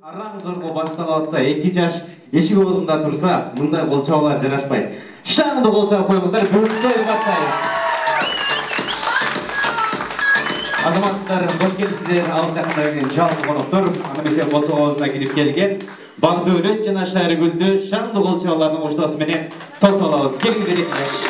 Аран зорго башталып атса, 2 жаш эшик оозунда турса, мындай кол чабуулар жарашпайт. Шаңды кол чабып коюңуздар, бүгүнкү тойду баштайбыз. Азаматтар, кош келипсиздер. Алыс жакында келген жалпы коноктор, аны эмесе Косо оозуна кирип келген Багдөлөт жана Шайрыгүлдү шаңды кол чабуулардын коштоосу менен тосуп алабыз. Келиңиздер 2 жаш.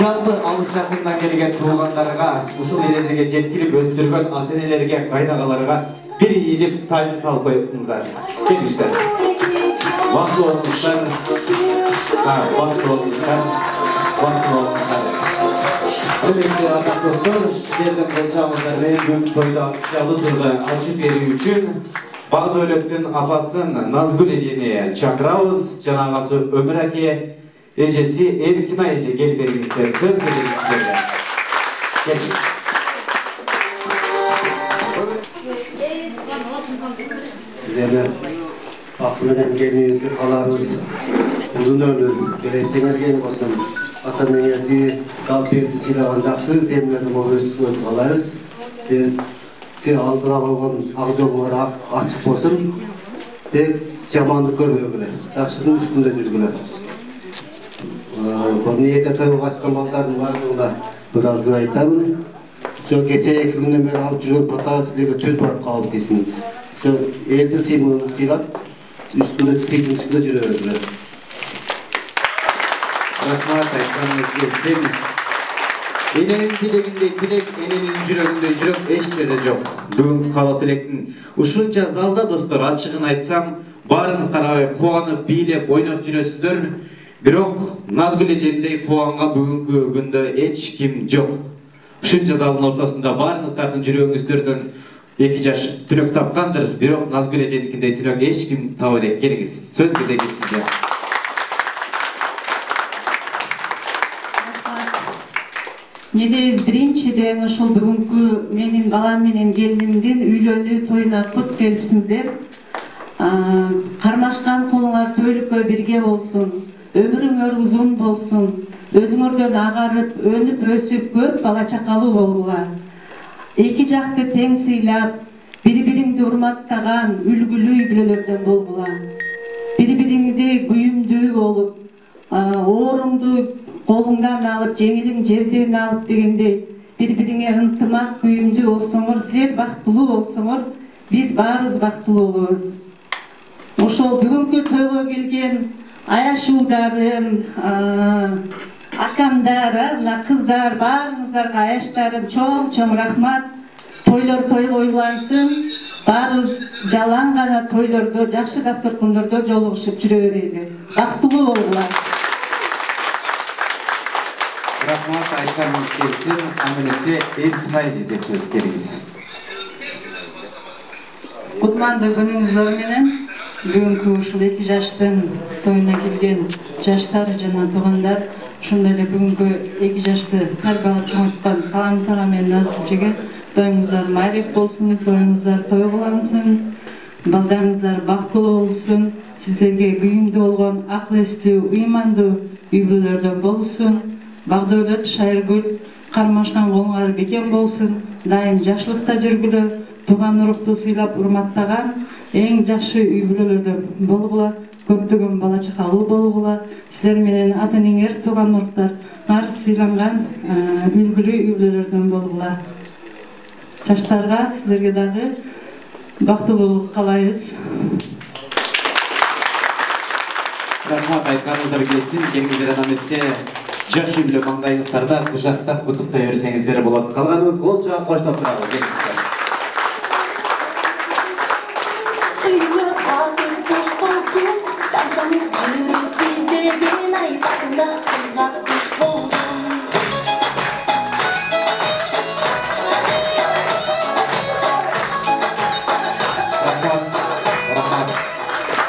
Жалпы алыс жакындан келген туугандарга, ушул эрезеге жеткирип өстүргөн ата-энелерге, кайнагаларга бир ийилип тайын салып коюңуздар. Келиңиздер. Бактылуу болуңуздар. Бактылуу болуңуздар. Келесі ата достор, сіздердің болчаңыздар мен бүгүнкү тойда жалпы турда ачып берүү үчүн Багдөлөттүн апасын Назгүл эжени чакырабыз. Жана агасы Өмүр аке, эжеси Эркина эже келип бериңиздер. Сөз беребиз сиздерге. Келиңиз. Сиздерге акыл менен келүүңүзгө кааларыбыз узун өмүр, келечегиңерге болсун. Ата-энеңерди калпебди сыйлаган жакшы семилердин болуусун каалайбыз. Сиздерге алдыга койгон ак жолуңар ачык болсун. Тек жамандык көрбөгүлөр, жакшынын үстүндө жүргүлөр. Бұл ниетте тойға қатысқан балдардың барлығына біразын айтамын. Сол кеше 2 күннен бері алып жүрген патағы сіздерге төз барып қалып дейсін. Сол елді сыймығын сыйлап, үстінде сыйдың үстінде жүре берділер. Рахмат, айтқаныңыз келсін. Эненин тилегинде тилек, эненин жүрөгүндө жүрөк эч жерде жок. Бүгүнкү каалоо тилектин ушунча залда достор, ачыгын айтсам, баарыңыздар аябай кубанып, бийлеп, ойноп жүрөсүздөр. Бирок Назгүл эжемдей кубанга бүгүнкү күндө эч ким жок. Ушунча залдын ортосунда баарыңыздардын жүрөгүңүздөрдөн 2 жаш түнөк тапкандыр. Бирок Назгүл эжемдикиндей түнөк эч ким таба элек. Келиңиз, сөз кезеги сизде. Недейиз биринчиден ушул бүгүнкү менин балам менен келинимдин үйлөнүү тоюна кут келипсиңиздер. Кармашкан колуңар төөлүккө бирге болсун. Ömrüңөр uzun bolsun, өзүңөрдөн агарып, өнүп, өсүп, көп бала чакалуу болгула. Эки жакты тең сыйлап, бири-бириңди урматтаган, үлгүлүү үй-бүлөлөрдөн болгула. Бири-бириңди күйүмдүү болуп, ооруңду колуңдан алып, жеңилиң жерден алып дегендей, бири-бириңе ынтымак, күйүмдүү болсоңор, силер бактылуу болсоңор, биз баарыбыз бактылуу болобуз. Ошол бүгүнкү тойго келген аяшуулдарым, акамдар, кыздар, баарыңыздарга аяштарым чоң рахмат. Тойлор той ойлансын, баарыбыз жалаң гана тойлордо, жакшы дасторкондордо жолугушуп жүрө берели. Бактылуу болгула. Рахмат, айтканыңыз келсин. Амелесе Эркина эжеге сөз келиңиз. Кутмандуу күнүңүздөр менен бүгүнкү ушул 2 жаштын тоюна келген жаштар жана туугандар, ошондой эле бүгүнкү 2 жашты тарбиялап чоңойткон каламтара менен Назгүл эжеге тоюңуздар майрек болсун, тоюңуздар той кылансын, балдарыңыздар бактылуу болсун, сиздерге күйүмдүү болгон акыл эстүү, ыймандуу үй-бүлөлөрдөн болсун. Багдөлөт, Шайрыгүл, кармашкан колуңар бекем болсун, дайым жакшылыкта жүргүлө, тууган урукту сыйлап урматтаган эң жакшы үй-бүлөлөрдөн болгула, көптөгөн бала чакалуу болгула. Сиздер менен ата-энеңер, тууган уруктар ар сыйланган үлгүлүү үй-бүлөлөрдөн болгула. Жаштарга сиздерге дагы бактылуулук каалайбыз. Рахмат, айтканыңыздар келсин. Келиңиздер анан эмесе жаш үй-бүлө маңдайыңыздарда кучактап куттуктай берсеңиздер болот. Калганыбыз кол чаап коштоп турабыз.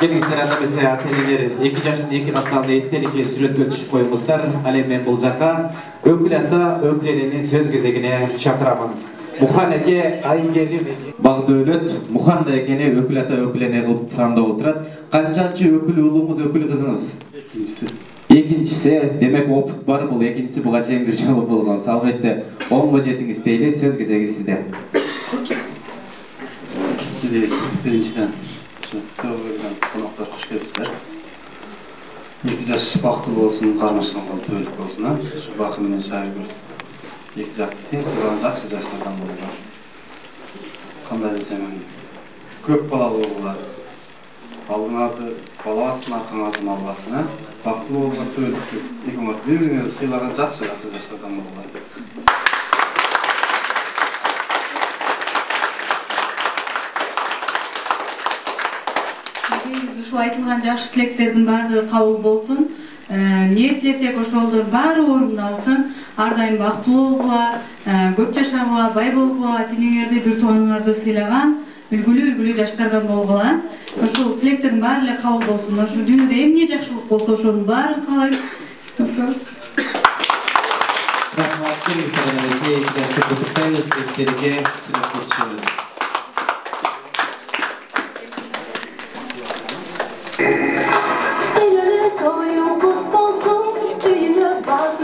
Келиңиздер анда биз ата-энелер 2 жаштын 2 катталды эстеликке сүрөткө түшүп коюңуздар. Ал эми мен бул жака өкүл ата өкүленин сөз кезегине чакырамын. Мухан эке айынгерли Багдөлөт Мухан экени өкүл ата өкүлене кылып тандап отурат. Канчанчы өкүл уулуңуз, өкүл кызыңыз? Экинчиси. Демек опыт бар, бул экинчиси буга чейин бир жолу болгон. Албетте оңго жетиңиз дейли, сөз кезеги сизде. Биринчиден көргөндөн конокторго кош келипсиздер. 2 жаш бактылуу болсун, кармашкан болуп төлөк болсун, ушу бакы менен Шайыргүл 2 жак тең сыйланган жакшы жаштардан болгон. Кандай десем, көп балалуу болгулар. Алдыңарды баласын аркаңарды албасын, бактылуу болгон төлөк экөөңөр бири-бириңерди сыйлаган жакшы жаштардан болгулар. Ушул айтылган жакшы тилектердин баардыгы кабыл болсун. Ниеттесек ошолдун баары орундалсын. Ар дайым бактылуу болгула, көп жашагыла, бай болгула, теңеңерди, бир тууганыңарды сыйлаган, үлгүлүү жаштардан болгула. Ошол тилектердин баары эле кабыл болсун. Ошо дүйнөдө эмне жакшылык болсо ошонун баарын каалайм. Рахмат, келиңиздер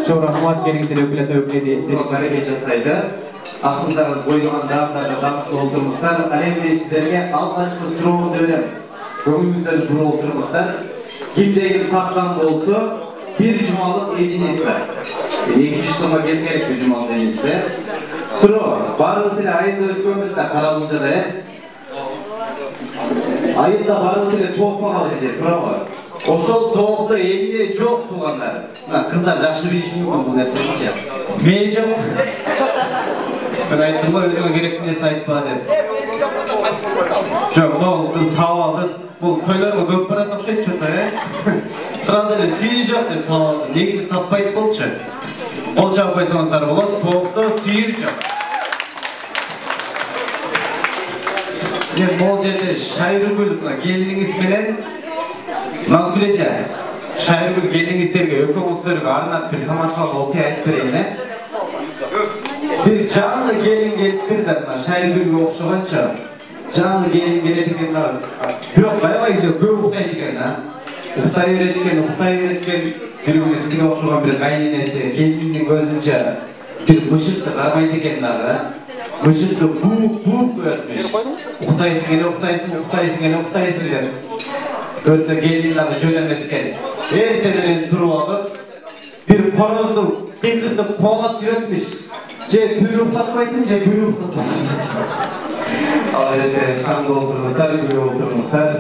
Çok rahmat gerektir ökülede estetik hareket жасайды. Aslında koyduğun dağlarda damsı oldurmuşlar. Alemde sizlerge altaçkı sıroğunu dönem. Göğümüzden şuru oldurmuşlar. Kimdeki taktan olsa bir cumalık eciniz var. 2 soma gezgerek bir cumalık eciniz var. Sıro, barımızıyla ayında özgürmüşler karalınca da. Ayında barımızıyla toğutma kalacak. Bravo. Ошол тоокто эмне жок туугандар. Кыздар жакшы билиши мүмкүн бул нерсени. Мен жок. Мен айттым го өзүңө керектүү нерсе айтпа деп. Жок, тоол кыз таап алды. Бул тойлорго көп барат окшойт чурда, Сразу эле сүйүү жок деп таап алды. Негизи таппайт болчу. Кол чаап койсоңуздар болот, тоокто сүйүү жок. Мен бул жерде Шайыргүл келиниңиз менен Nazgül Ece, Şairgül geldiğinizlerge, öpüğünüzlerge arnat bir tamaşalı okey ayıp vereyim. Bir canlı gelin geliptir de Şairgül'ge okşagança canlı gelin geledikenler yok bayağı gidiyor, köy Uhtay diken Uhtay öğretken bir gün sizge okşagan bir kaynenesi gelinin gözünce bir mışıkta karmayı dikenler mışıkta buğuk öğretmiş Uhtay'sın der Görse gelinlerle jöylenmesiken erteden turup alıp bir porozdu kıydırtıp koğlat yürütmüş. Ce tüyü ufatmaysın, ce tüyü ufatmasın. Şanlı oturmuşlar, gülü oturmuşlar.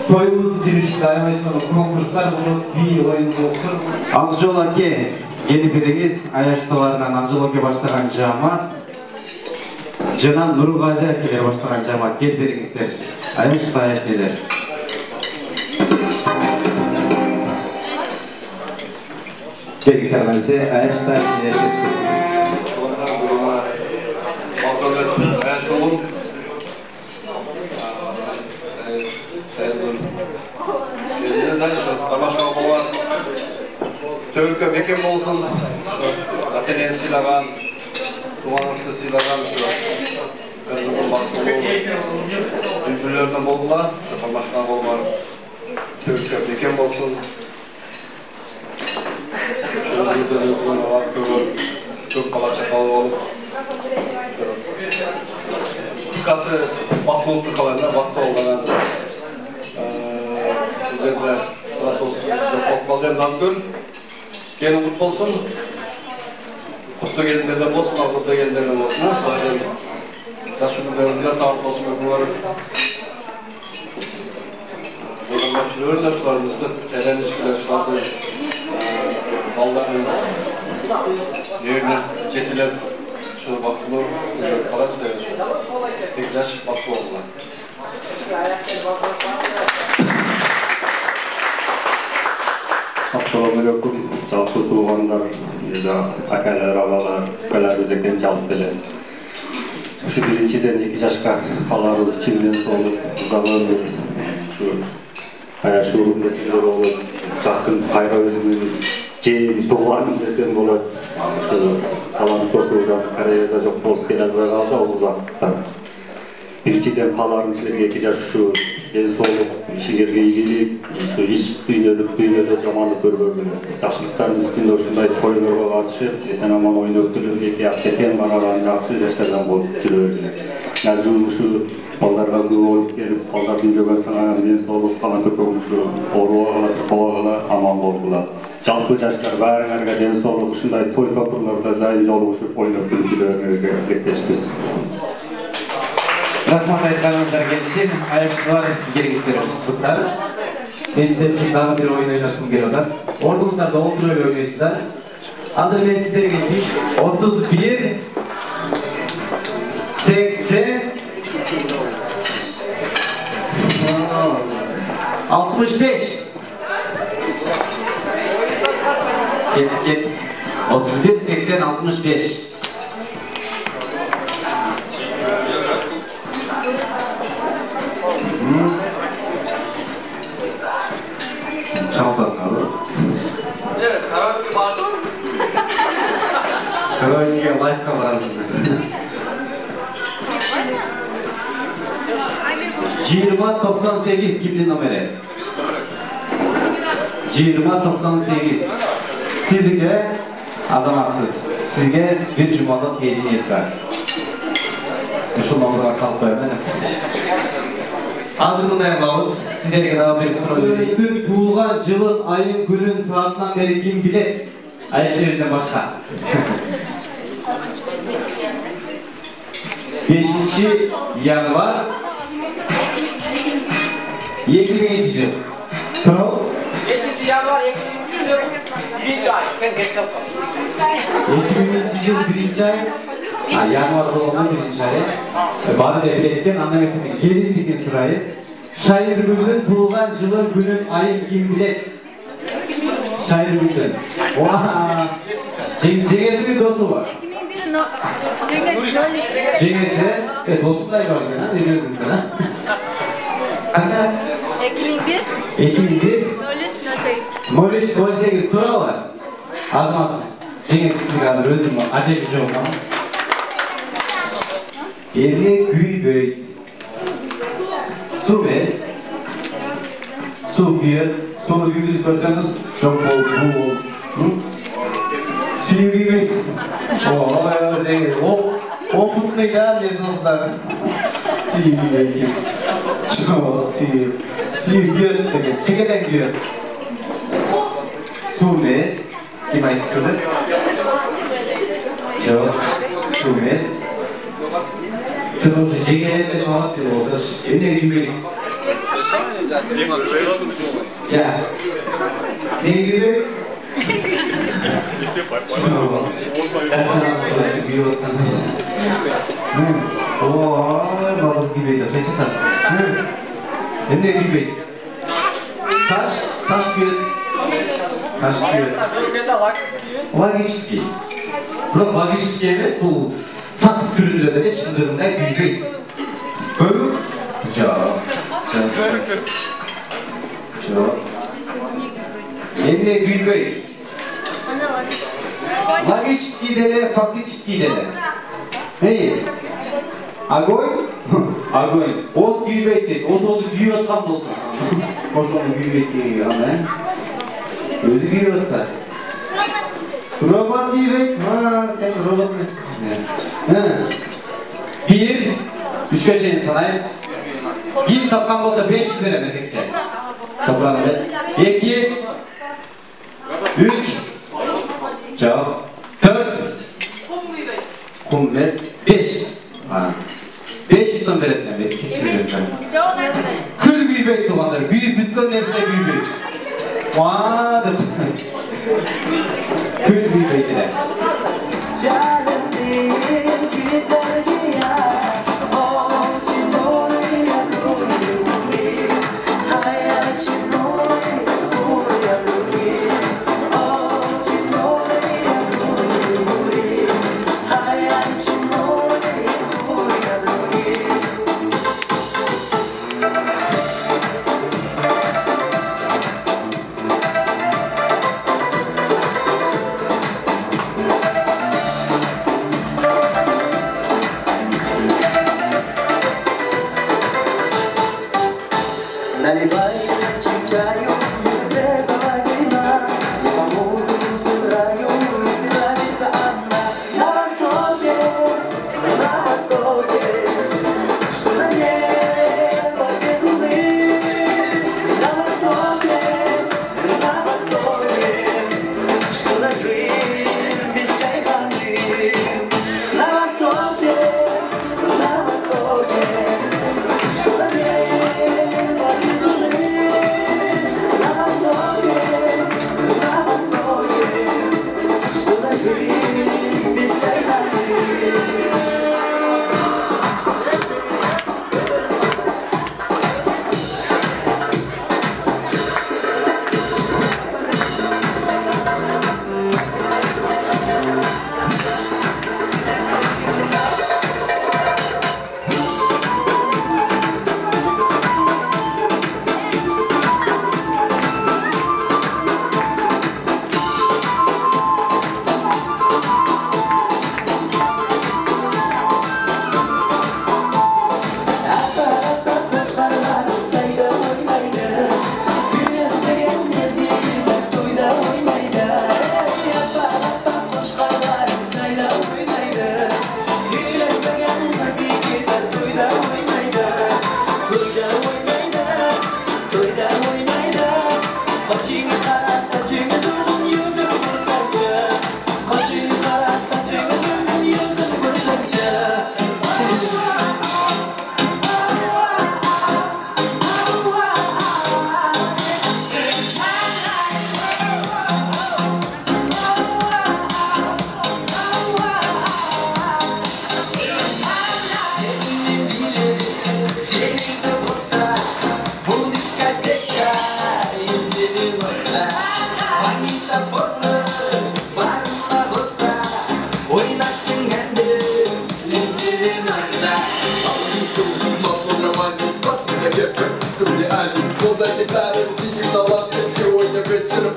Toyumuzun dirişikli ayamaysın konkurslar bunu bir oyuncu okur. Akjolake yeni biriniz Ayaştalarından Akjolake başlayan cemaat Canan Nurgazi Akeler başlayan cemaat gel birinizler. Ayaştalar. Bilgisayarlarımızı Ayaş'ta ileride Ayaşoğlu'nun Tamaşağı olan Tölkö bekem olsun Ateneye sıylagan Dumanlıklı sıylagan Kırmızın baktığını Dünküllerden oldular Tamaşağı olan Tölkö bekem olsun Çok bala çakalı olup Kıskası batlı oldu kalanlar, batlı olmadan Üzerinde Murat olsun, Kokmalı'ya Nazgül Gelin kutlu olsun Kutlu gelinlerden olsun, Avrupa gelinlerden olsun Taşının önünde tavuk olsun bunları Yorumlaşılıyor da şularımızı Çelen ilişkiler şularda Balların yerine çetiler şöyle bakılı kalan sayıyor. Tekrar bakılı oldular. Assalamualaikum, çalıp tuğanlar, akalar, ağalar, kalar özekten çalıp bile. Şu birinciden 2 yaşka kalarız, çimden solup, uzalır, şu Аяшуrum desem de olur. Жақын қайра өзімнің жиенім туғаным desem болады. Şu талант қосылған Кореяда жоқ болып келе жатқан қалды ол уақытта. Біріншіден қаларым сіздерге 2 жас şu денсаулық, ішігерге игілік, еш дүниеде жамандық көрбедім. Жақсылықтардың үстінде осындай тойларға қатысып, есен-аман ойын өткізуге кеткен қараған жақсы жастардан болып жүре бердім. Нәзірім şu балдарға көп ойып келіп, балдардың жөген саңайын денсаулық, талант көкөміші, оруға қаласы қоғала аман болдылар. Жалпы жастар бәріңерге денсаулық ұшындай той топырларда дайын жолы ұшып ойнап күлкілеріңерге тілектеспіз. Рахмат айтқаныңыздар келсем, аяшылар келіңіздер қыздар. Мен сіздер үшін тағы бір ойын ойнатқым келіп отыр. Орныңыздарда отырып ойнайсыздар. Азыр мен сіздерге 31 80 65 Get 31 80 65 Çalmasın abi. Evet, karaoke vardı mı? Karaoke'ye like'a var aslında. 2098 kimdi numara? 2098. Sizге azamatsız. Sizge bir cumalık hediyeniz var. Şu numaraga salып koyayım. Hazır mı dayanmamız? Sizlerge daha bir soru vereyim. Tuğulgan жылın, ayın, günün, saatından beri kim bilir? Ayşehir'den başka. 5. yanvar 2000 yıl. Tamam. 5. yanvar 2000 yıl 1. ay. Sen geç kalmışsın. 2000 yıl 1. ay. Yanvar olan 1. ay. Bana da belirten anlamasını gelin dikin sırayı. Şair Bülbül'ün tuğulgan жылın, günün, ayın kim bilir? Şair Bülbül. Oha. Cengiz'in dostu var. Cengiz'e dostlar var gene. Ne diyorsunuz bana? Kaça? 2001 2001 03 08 03 tura var. Azmatsız. Cengiz sizin kadar özüm var. Acemici olmam. Eline güy böyük. Su bez. Su bir. Sonu bir yüz görseniz çok bol bu bol. Suyu gibi. Ooo ya Cengiz. O mutlu ya ne dostlar. Suyu gibi. Çok suyu. Suyu bir. Çekeden bir. Su bez. Kim ayıtsınız? Çok. Su bez. 그래서 제게 정확히 오서 옛날 유명이 야 내기를 오 나도 기회다 괜찮다 옛날 기회 다시 기회 Logический. Bırak logический емес, бұл факт türünde de çındırımda gümbey. Çok. Eline gümbey. Logический dele, фактический dele. Neyi? Огонь? Огонь. От gümbey deydi. От өзі күйіп отқан болсын. Қошқаны gümbey deydi. Өзі күйіп отқан. Robot gümbey. Sen robot musun? 1 3 köşeyi sanayım. Kim tapkan olsa 500 lira memlekçe. Toplanırız. 2 3 Cevap 4 15 5 500 son veretler beri keçirirler. Kül güybek tuğanlar. Güyüp bütün nefse güybek. Kül güybekler.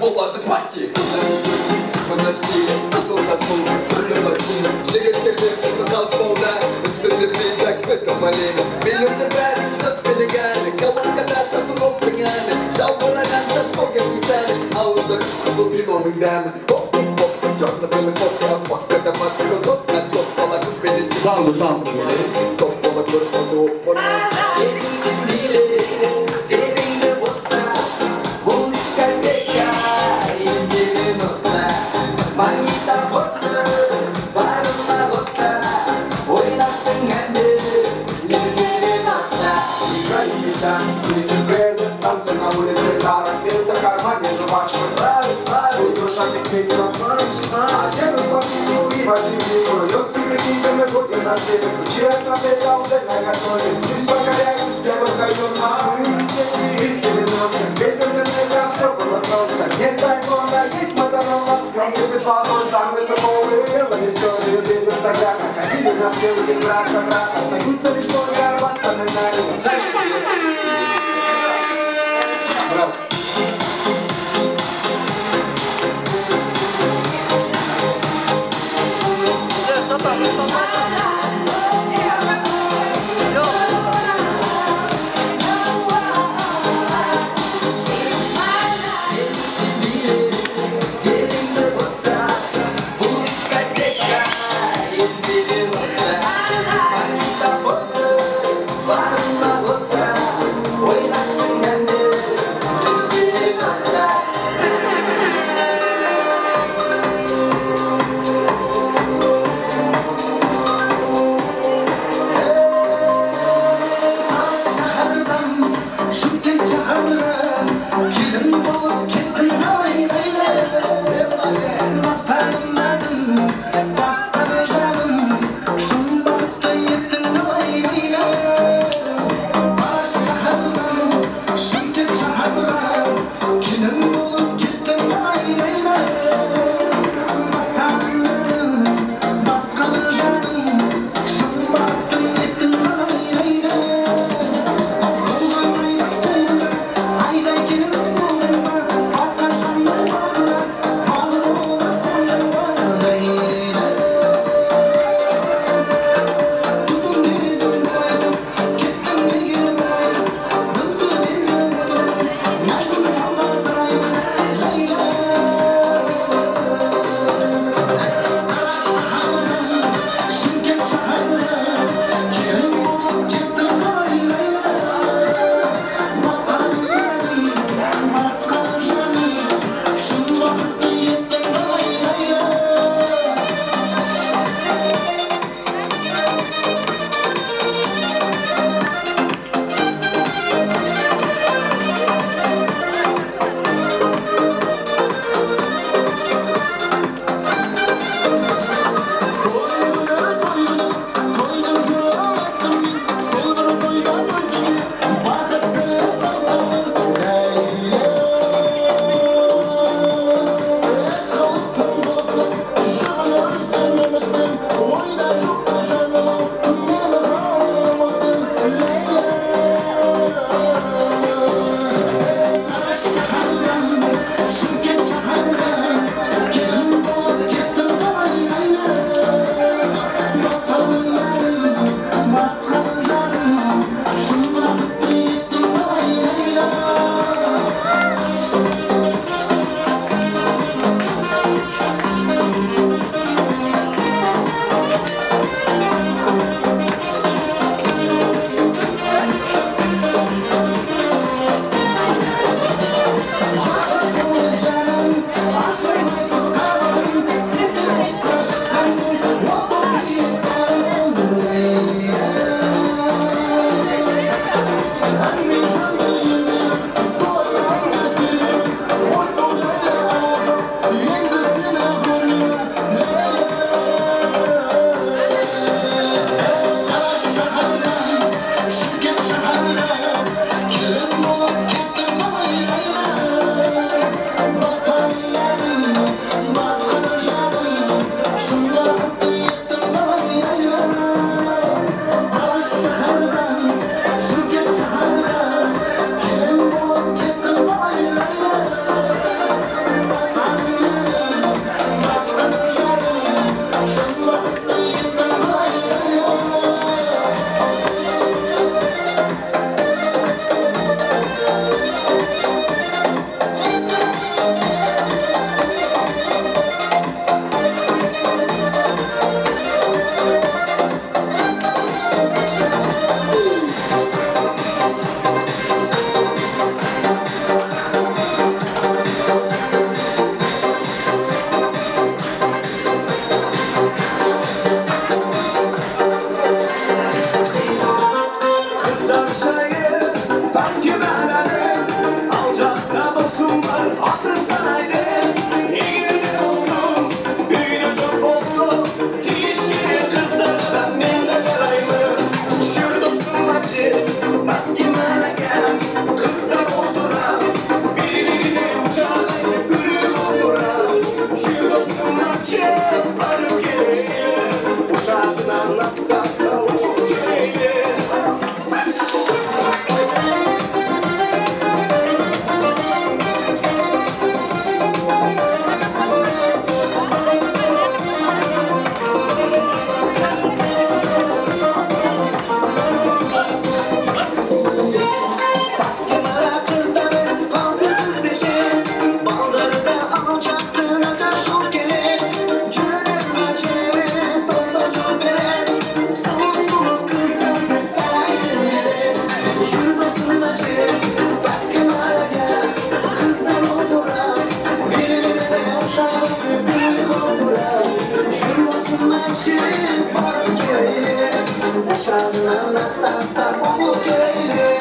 Olmadı parti Çıkmanasıyla Nasılcasın Kırılmasın Şirketleri kızı kalsmolda Üstünde piyecek fetomalini Benim de ben yüzes beni geldi Kalan kadar satın olsun yani Şalbıragan çar sol gezin seni Ağızda kızıl bir momin demi Hop hop hop Çok da böyle top ya Fakkada matıyor top Ben top bala kız benim Sandı Top bala kırmadı hop bana Yerinde bile Yerinde bossa Bu diskoteka İzlerin olsa Manita portlu Barınma bossa Oynasın kendi İzlerin olsa Капитан, мистер Брэден, танцы на улице Даллас, в кармане жвачка. Услышали крик на ночь, а сену спортивную и возьми льется прикидами будет на стене. Ключи от кафеля уже наготове. Чувство горят, дело дает на из 90-х. Без интернета все было просто. Нет айфона, есть Моторола. Ёмки без водой, самые стыковые. Делали историю без инстаграма. Ходили на стрелки, брата. Остаются лишь только воспоминания. Bravo. Barınma bosta, oynasın kendi. Uşağından asla umut eyle.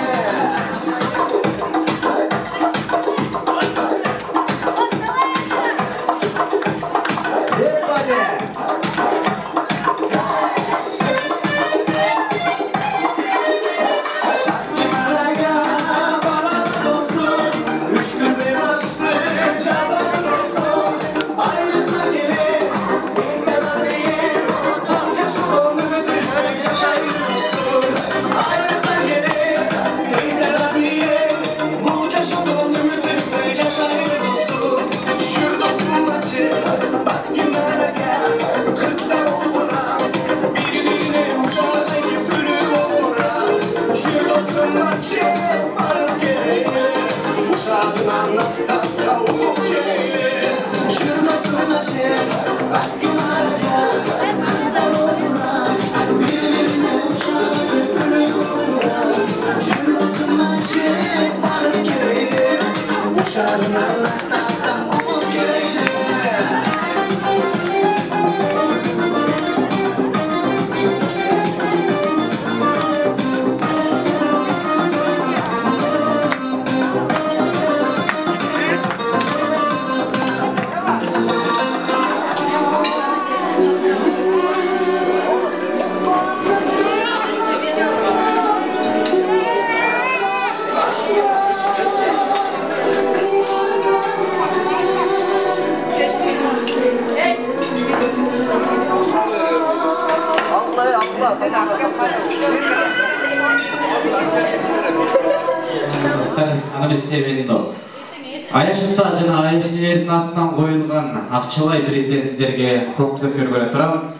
Аяшымда жана аяшнелердин атынан коюлган акчалай призден сиздерге көргөнө турам.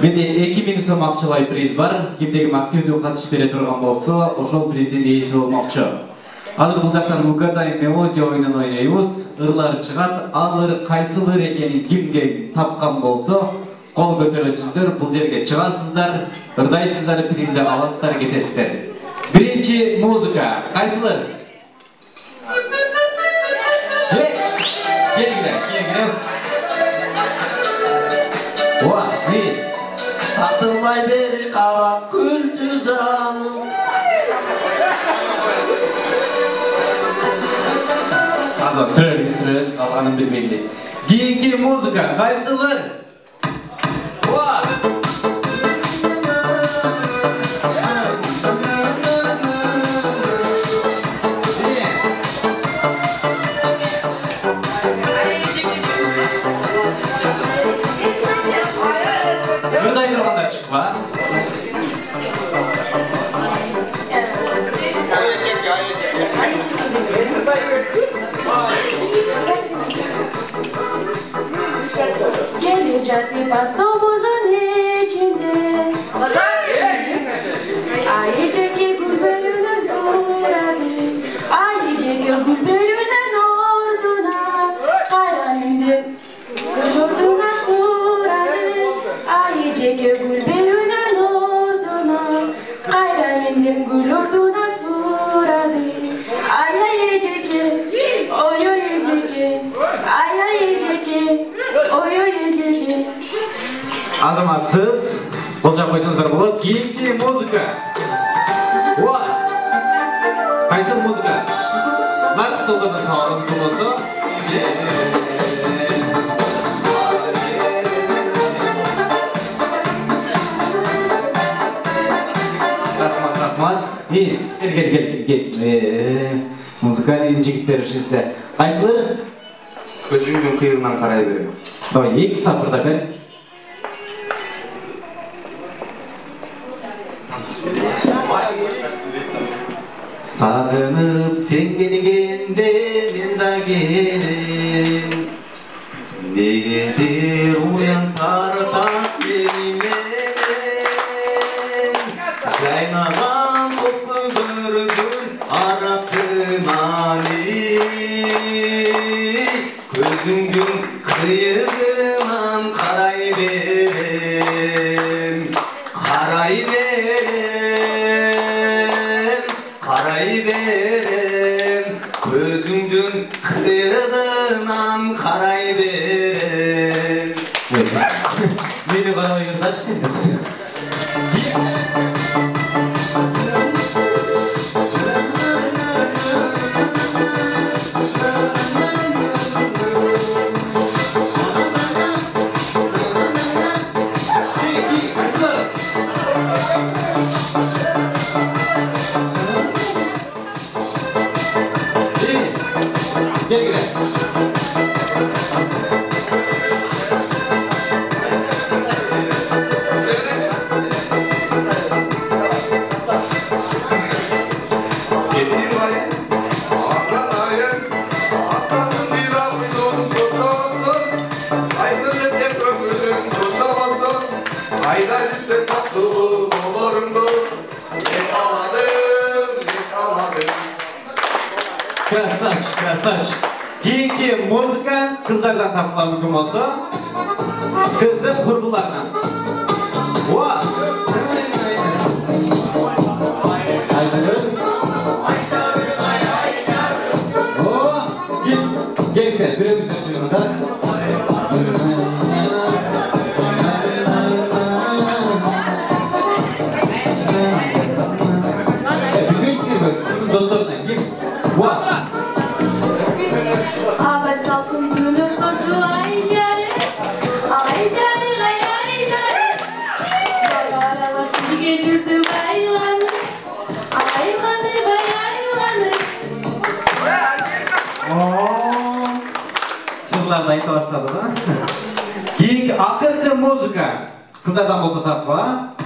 Менде 2000 сом акчалай приз бар. Кимде ким активдүү катышып бере турган болсо, ошол приздин ээси болмокчу. Азыр бул жактан угадай мелодия оюнун ойнойбуз. Ырлар чыгат, ал ыр кайсыл ыр экенин кимге тапкан болсо, кол көтөрөсүздөр, бул жерге чыгасыздар, ырдайсыздар, призди аласыздар, кетесиздер. Биринчи музыка, кайсыл ыр? Келгиле. Оа, не? Татылмай бери кара күлдү жаным. Азыр төрөбүз, калганын билбейли. Кийинки музыка, кайсыл ыр? Оа! Gelecek bir bakamızın içinde Ayıcık gülberine soradı Ayıcık gülberinin orduna Karanın orduna soradı Ayıcık gülberinin orduna Karanın gül orduna soradı Ay ayıcık oy ayıcık Ay ayıcık oy ayıcık Azamatsız, bolжап койсоңуздар болот. Кийинки музыка. Оа! Кайсыл музыка? Нак столдордон табалган болсо, рахмат. Кел. Музыкалий жигиттер ишитсе. Кайсыл ыр? Көзүңдүн кыйыгынан карай берем. Давай, 2 сапырда бер. Сағынып сен келгенде мен да келем Негедир уян тартат менен Жайнаган көккөздөрдүн арасынан Көзүңдүн кыйыгынан карай берем Карай берем Көзүңдүн кыйыгынан карай берем Мени карабай ырдачы сен Красавчик. Keyingi muzika kızlardan tapılan mümkün olsa, kızın kurbularına. Gençler, biraz üstüne da. Sırlarla ayta başladı da. Keyingi akırkı muzika. Kızlardan bolsa tapıla.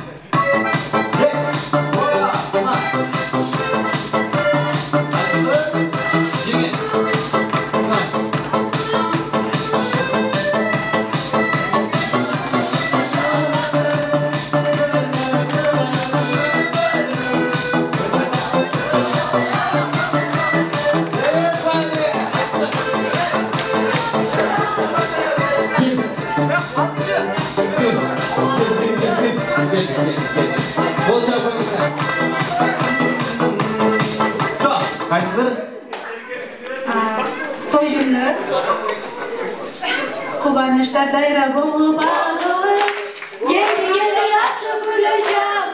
Toyunlar, kubanışlar dayra bolu bağlı, geri yaşı güleceğim.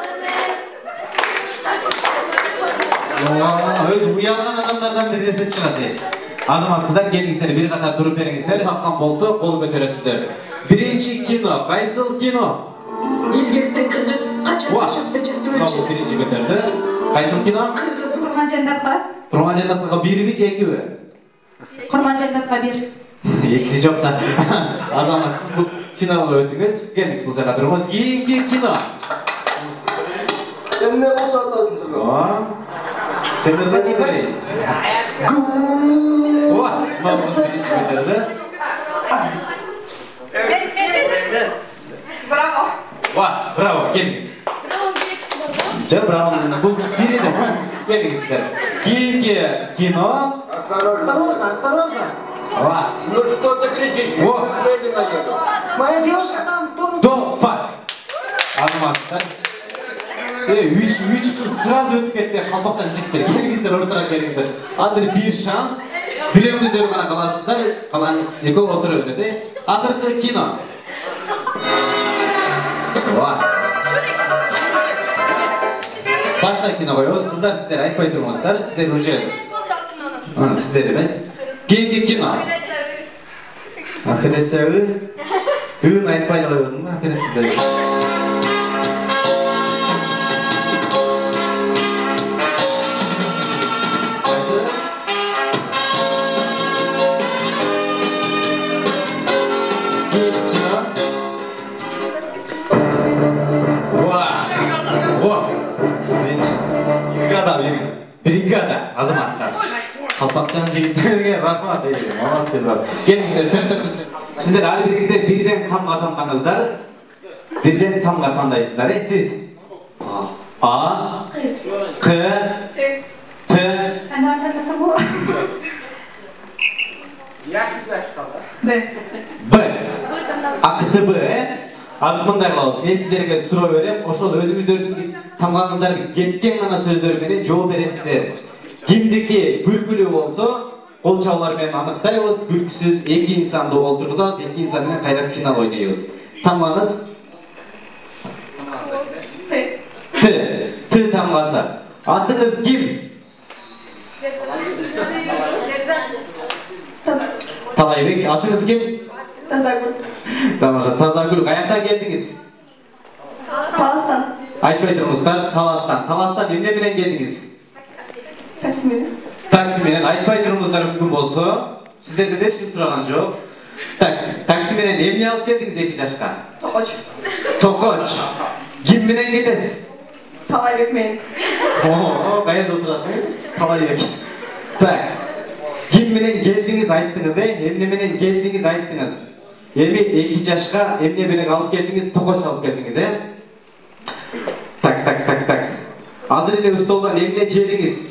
Öz uyanan adamlardan birisi çıkardı. Azamatsızlar gelingizler bir qatar durup beringizler, haqqan bolsa qol götürəsizler. Birinci kino, qaysıl kino? İlgirt'te Kırgız, kaçakta çöpte çaktırıcı. Birinci götürdü. Qaysıl kino? Kırgız, Kurman Cennet'e. Kurman Cennet'e biri mi, iki mi? Kurman Cennet'e bir. İkisi çok da. Azamatsız bu finalda ötünüz. Geliniz bulacak adırımız. Keyingi kino. Sen ne olsa atlasın canım. Sen de saçı verin. Mamuz birinci götürdü. Bravo. Bravo, geliniz. Bravo, bu biri de. Geliniz. Keyingi kino. Осторожно. Ну что ты кричишь? Медленно еду. Моя девушка там Dostlar. Azamatsızlar. Üç kız sırası ötüp ettiler, kalpaktan çıktı. Gelingizler, ortaya gelingizler. Hazır bir şans. Birimizleri bana kalasızlar, kalan eko oturuyor öyle. Akırkı kino. Başka kino koyuyoruz. Kızlar sizlere aytpay durmazlar. Sizler rüce. Sizlerimiz. Keyingi kino. Affedersiniz. Ün aytpayla koyuyordum mu? Affedersiniz. Brigada, azamatsızlar. Kalpakçan jigitlerge rahmat eyleyin. Gelingizler, sizler hali biringizler birden tam katanmanızlar. Birden tam katandaysızlar. Siz A, K, T, nasıl bu? B. Akıtı B. Azmınlar lazım. Ben sizlerge sura verem. Oşol özünüzlerдің tamamınızlar ketken gana sözleri menen жооп бересиздер. Kimdiki gülgülü olsa, kol çalar ben anıktayız. Gülgüsüz iki insandı olduruzuz. İki insanla kayrak final oynayız. Tamamınız? T tamamı. Adınız kim? Talaybek. Adınız kim? Tazagül. Tamam, Tazagül. Kayaktan geldiniz? Talas'tan. Aytpay durmuşlar, Talas'tan. Talas'tan nemne bilen geldiniz? Taksim'den. Taksim'den aytpay durmuşlar mümkün bolsa. Sizlerde de hiç kim suragan жоқ. Taksim'den nemne alıp geldiniz 2 yaşka? Tokoç. Tokoç. Kim bilen gedesiz? Talaybek men. Qayerda oturadınız? Talaybek. Kim bilen geldiniz ayttınız, emne bilen geldiniz ayttınız. Emi 2 yaşka emne bilen alıp geldiniz, Tokoç alıp geldiniz, Tak. Hazır ile ustoldan emne jediniz?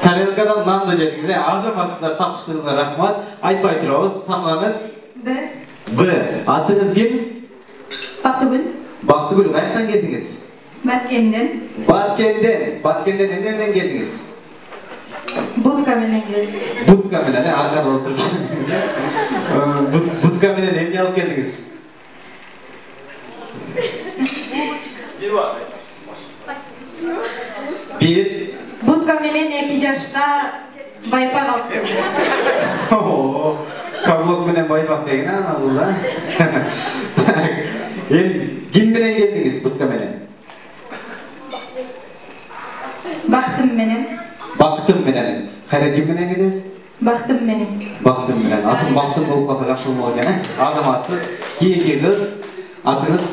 Тарелкадан нанды жедіңіз. Азаматсыздар, тапқыштығыңызға рахмат. Айтпай тұрауыз, тамағыңыз? Б. Атыңыз кім? Бақтыгүл. Бақтыгүл, қайттан келдіңіз? Баткенден. Баткенден емнен келдіңіз? Будкаменен келдім. Будкаменен, арқар отырып келдіңіз. Будкаменен емне алып келдіңіз? Bir. Будкаменен 2 жашта байпақ алып келдім. Kablok menen baypak degen ana kızlar. Kim menen geldiniz Butka menen? Baktım menen. Baktım menen. Kayra kim menen geliyoruz? Baktım menen. Baktım menen. Atım baktım bolup kalsa жақсы болмау екен. Азаматсыз. Екі қыз. Атыңыз?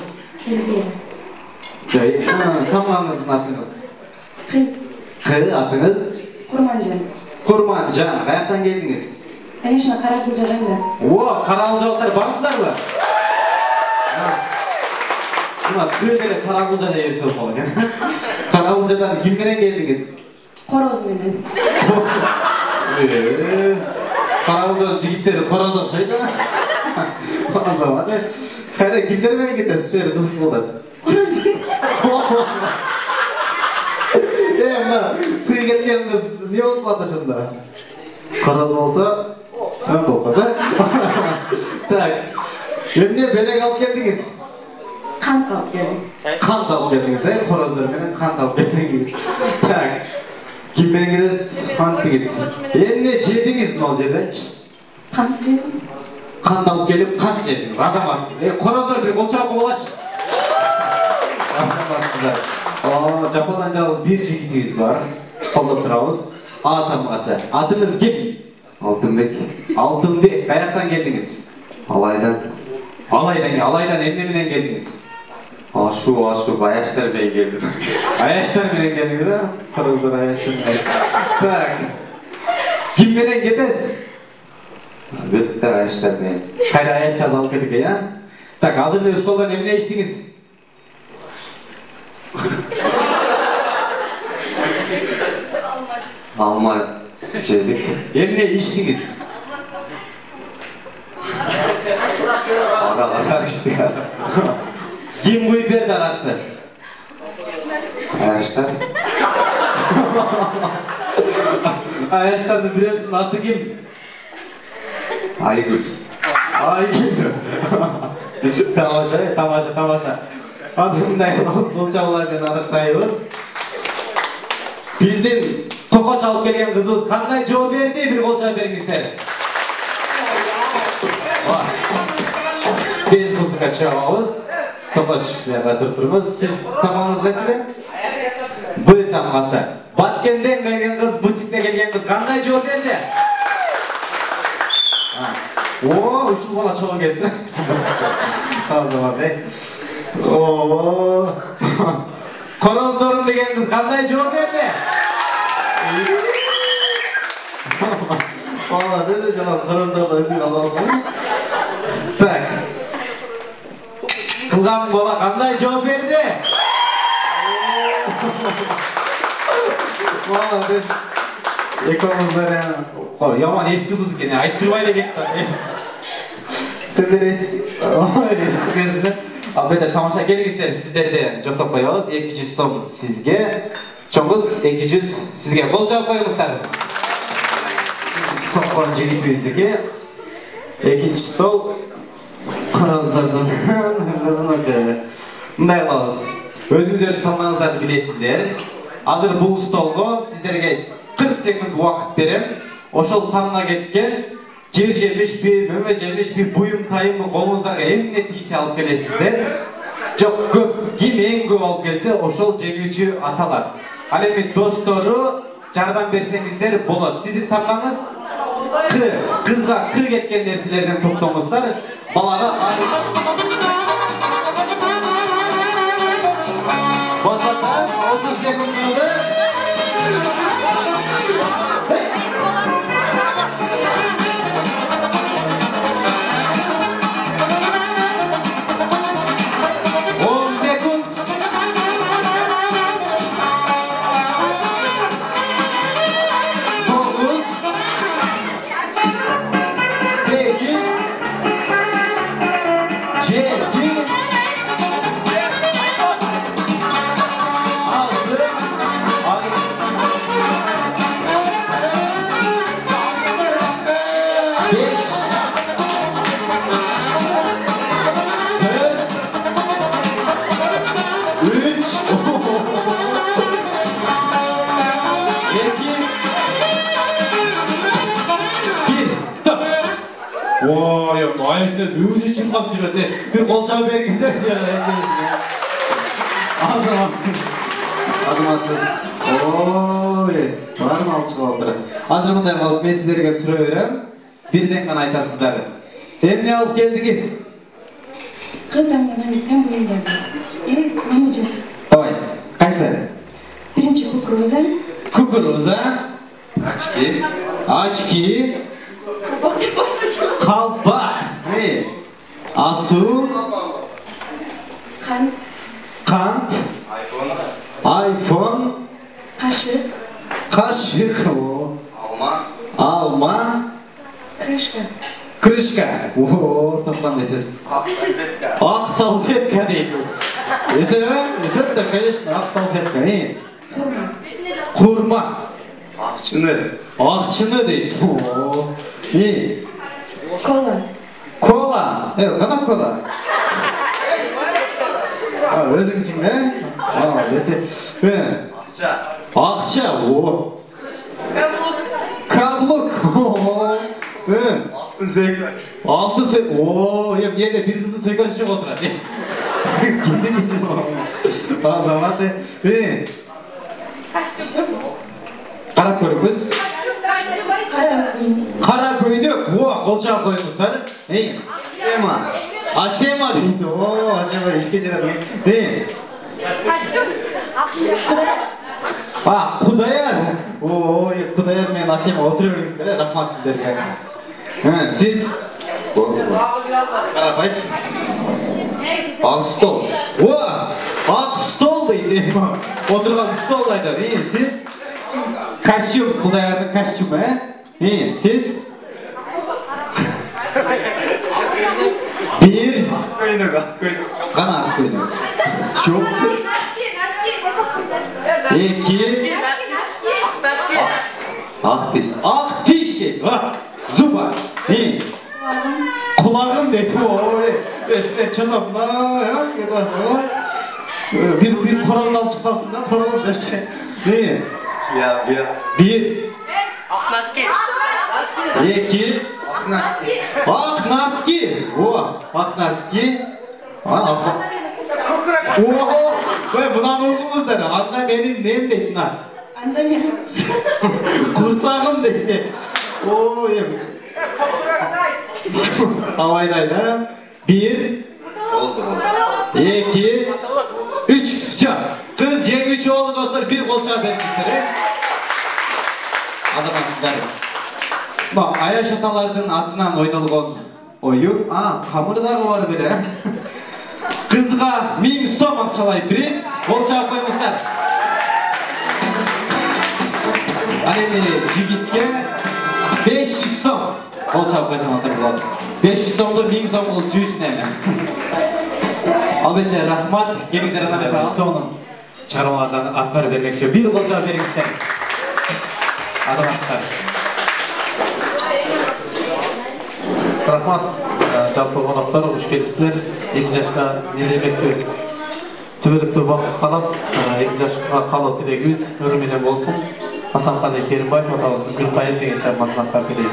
Тамағыңыздың атыңыз? Қы атыңыз? Құрманжан. Құрманжан. Қаяқтан келдіңіз? Конечно, Қарақұлжадан. О, Қарақұлжалықтар барсыздар ба? Мына көздері Қарақұлжада ерсі болып екен. Қарақұлжадан кімменен келдіңіз? Қорозменен. Қарақұлжаның жігіттері қораз ұқсайды ма? Азамат, қайда кімдермен кетесіз? Шөйрі қызық болды. Қорозмен. Мына түй кеткеніміз не болып бата шында? Қораз болса, болып бата. Так, емне белек алып келдіңіз? Қант алып келдім. Қант алып келдіңіз, қораздарменен қант алып келдіңіз. Так, кіммен келесіз? Қант дегіз. Емне жедіңіз мал жерде? Қант жедім. Қант алып келіп, қант жедіңіз. Азаматсыз. Қораздар бір қолшақ болаш. Азаматсыздар. Жападан жалғыз бір жігітіңіз бар. Қолдап тұрауыз. Атамғасы. Атыңыз кім? Алтынбек. Алтынбек, қаяқтан келдіңіз? Алайдан. Алайдан емнеменен келдіңіз? Ашу, аяштармен келдім. Аяштармен келдіңіз, а? Қырыздар аяштармен. Так. Кімменен кетесіз? Бетті аяштармен. Қайда аяштарды алып кетіп, я? Так, азырды столдан емне іштіңіз? Алма жедік. Емне іштіңіз? Арақ іштік. Кім құй берді арақты? Аяштар. Аяштарды білесің, аты кім? Айгүл. Айгүл. Тамаша. Адымдай қолшаулармен анықтаймыз. Біздің тоқаш алып келген қызымыз қандай жауап берді? Bir қолша беріңіздер. Тез музыка шығамыз. Тоқаш тұрмыз. Сіз тамағыңыз қайсыды? Бұл тамғасы. Баткенден келген қыз, бутикте келген қыз қандай жауап берді? О, үшіл бала çoğu кетті. Қороздорым деген қыз қандай жауап берді? Деді жаңағы қороздорда өсіп аласың. Так. Қылған бала қандай жауап берді? Екеумізді яман ескі қыз екен, айттырмайлы кетті. Сендер ескі кезінде. Албетте тамаша келіңіздер, сіздерде жоқтап қойыңыз. 200 сом сізге, чоңыз 200 сізге. Қол жауап қойыңыздар. Соққан жігітіміздікі. Екінші стол қырыздардың қызыныкі. Мұндай қылауыз. Өзіңіздердің тамағыңыздарды білесіздер. Азыр бұл столға сіздерге 40 секунд уақыт берем. Ошол тамға кеткен жер жемішпі, мөме жемішпі, бұйым тайымы қолыңыздарға емне тисе алып келесіздер. Жоқ көп, ким ең көп алып келсе, ошол жегүүчү аталар. Ал эми достору жардам берсеңиздер болот. Сиздин тамгаңыз Q. Кызга Q кеткен нерселерден токтоңуздар. Балага Босатан 30 секунд калды. 7, 'Өзü için kaptırıyor. Bir kolçağı belgesler siyahla endeyiz. Adım atın. Oy, var mı alçı oldu? Hazır mı dayım alıp ben sizlerge süre verem. Birden kan aytasızlar. Ne alıp geldiniz? Kıdamdan gitken bu yılda. Mamuca. Oy, kaysı? Birinci kukuruza. Kukuruza. Açki. Açki. Kalbak. Ne? Asu. Kant. iPhone. Kaşık. Kaşık. Alma. Krışka. Oo, toplam siz. Ak salfetka deydi. Eseme de конечно, ak salfetka. Ne? Kurma. Akçını deydi. Oo. İyi. Kola. Evet, kadar kola. Özün için ne? Akça. O. Kabluk. Altın söyle. Ooo. Bir de bir kızın söyle kaçacak oturan. Gidin için o. O zaman da. Karap körümüz. Kara koyduk. O kolçağı koymuşlar. Asema deydi. Ooo Asema işkeceler. Kudayar. Ooo Kudayar men Asema oturuyoruz böyle. Rahmat sizler yani. Siz? Karapay. Akstol. Akstol deydi. Oturgan stoldaydı. Siz? Kaşçım. Kudayar'ın kaşçımı. Siz? Bir. Kana koyduk. Çok. 2. Aktiş. Aktiş dedi. Zuba. Kulağım dedi. Üstüne çınamla. Bir paranal çıkarsın. Paranal da işte. Bir. Aknaski. 2. Aknaski. Aknaski. Oho. Bundan oğlumuzlar. Anna benim neyim dedin ha? Kursağım dedi. Havaylayla. 1. 2. 3. Kız Cem 3 oldu dostlar. Bir kolçağı besmişleri. Adam sizler. Bak Ayaş atalardan adından oynalığın oyun. Kamırda var böyle. Kızga 1000 som akçalay priz. Kolçağı koymuşlar. Alemi jigitke 500 som. Kolçağı koymuşlar. 500 somdur 1000 som olur. Cüys neyine. Abende rahmat. Genizlerine mesela sonum. Çarmalardan aktarı vermek istiyor. Bir kolçağı verin istedim. Adam asıklar. Rahmat, жалпы қонақтар, hoş келіпсіздер. 2 жашқа не демекчибиз? Түбөлүктүү бактык каалап, 2 жашка калуу тилегибиз өмүр менен болсун. Асанкали Керимбаев атабыздын Гүлкайыр деген чыгармасын аттап кетейин.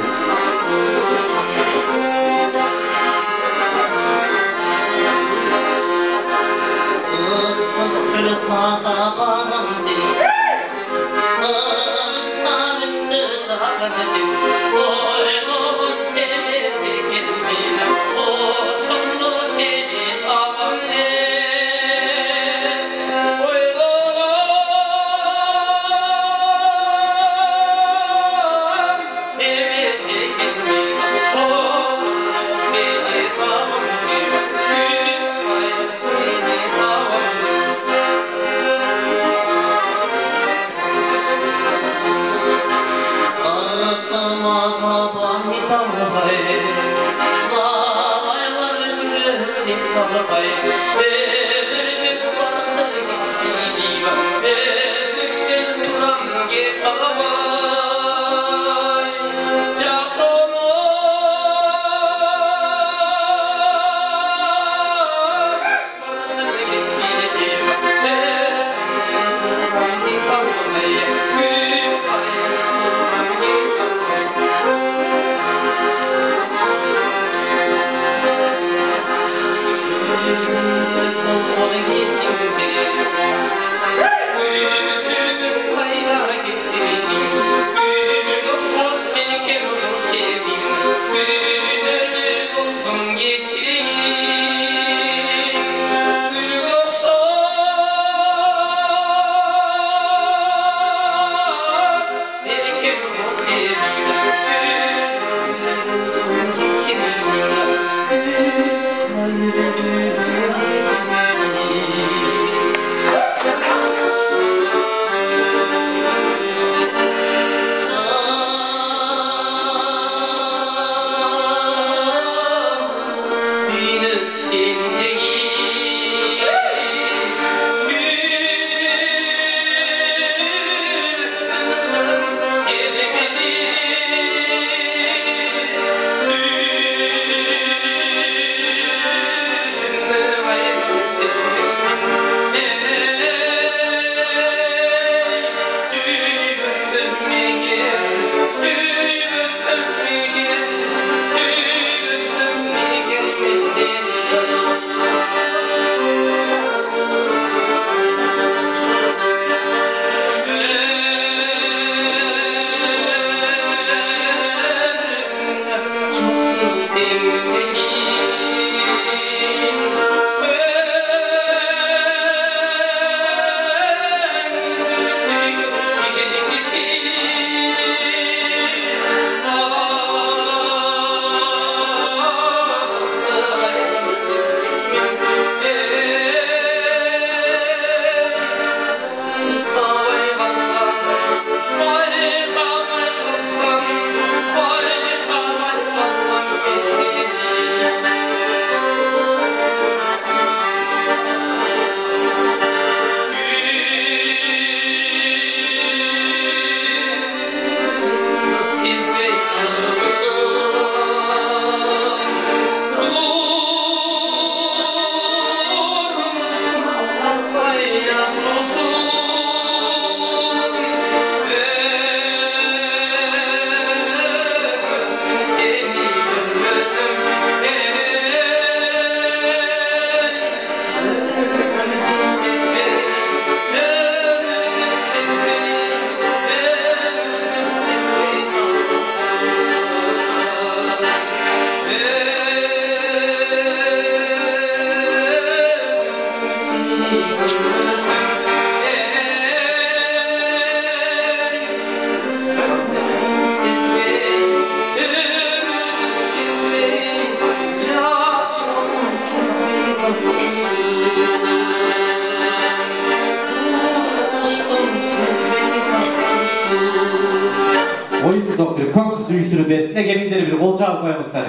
Sürübesine gelingizleri bir kol çalıp koyamızlar.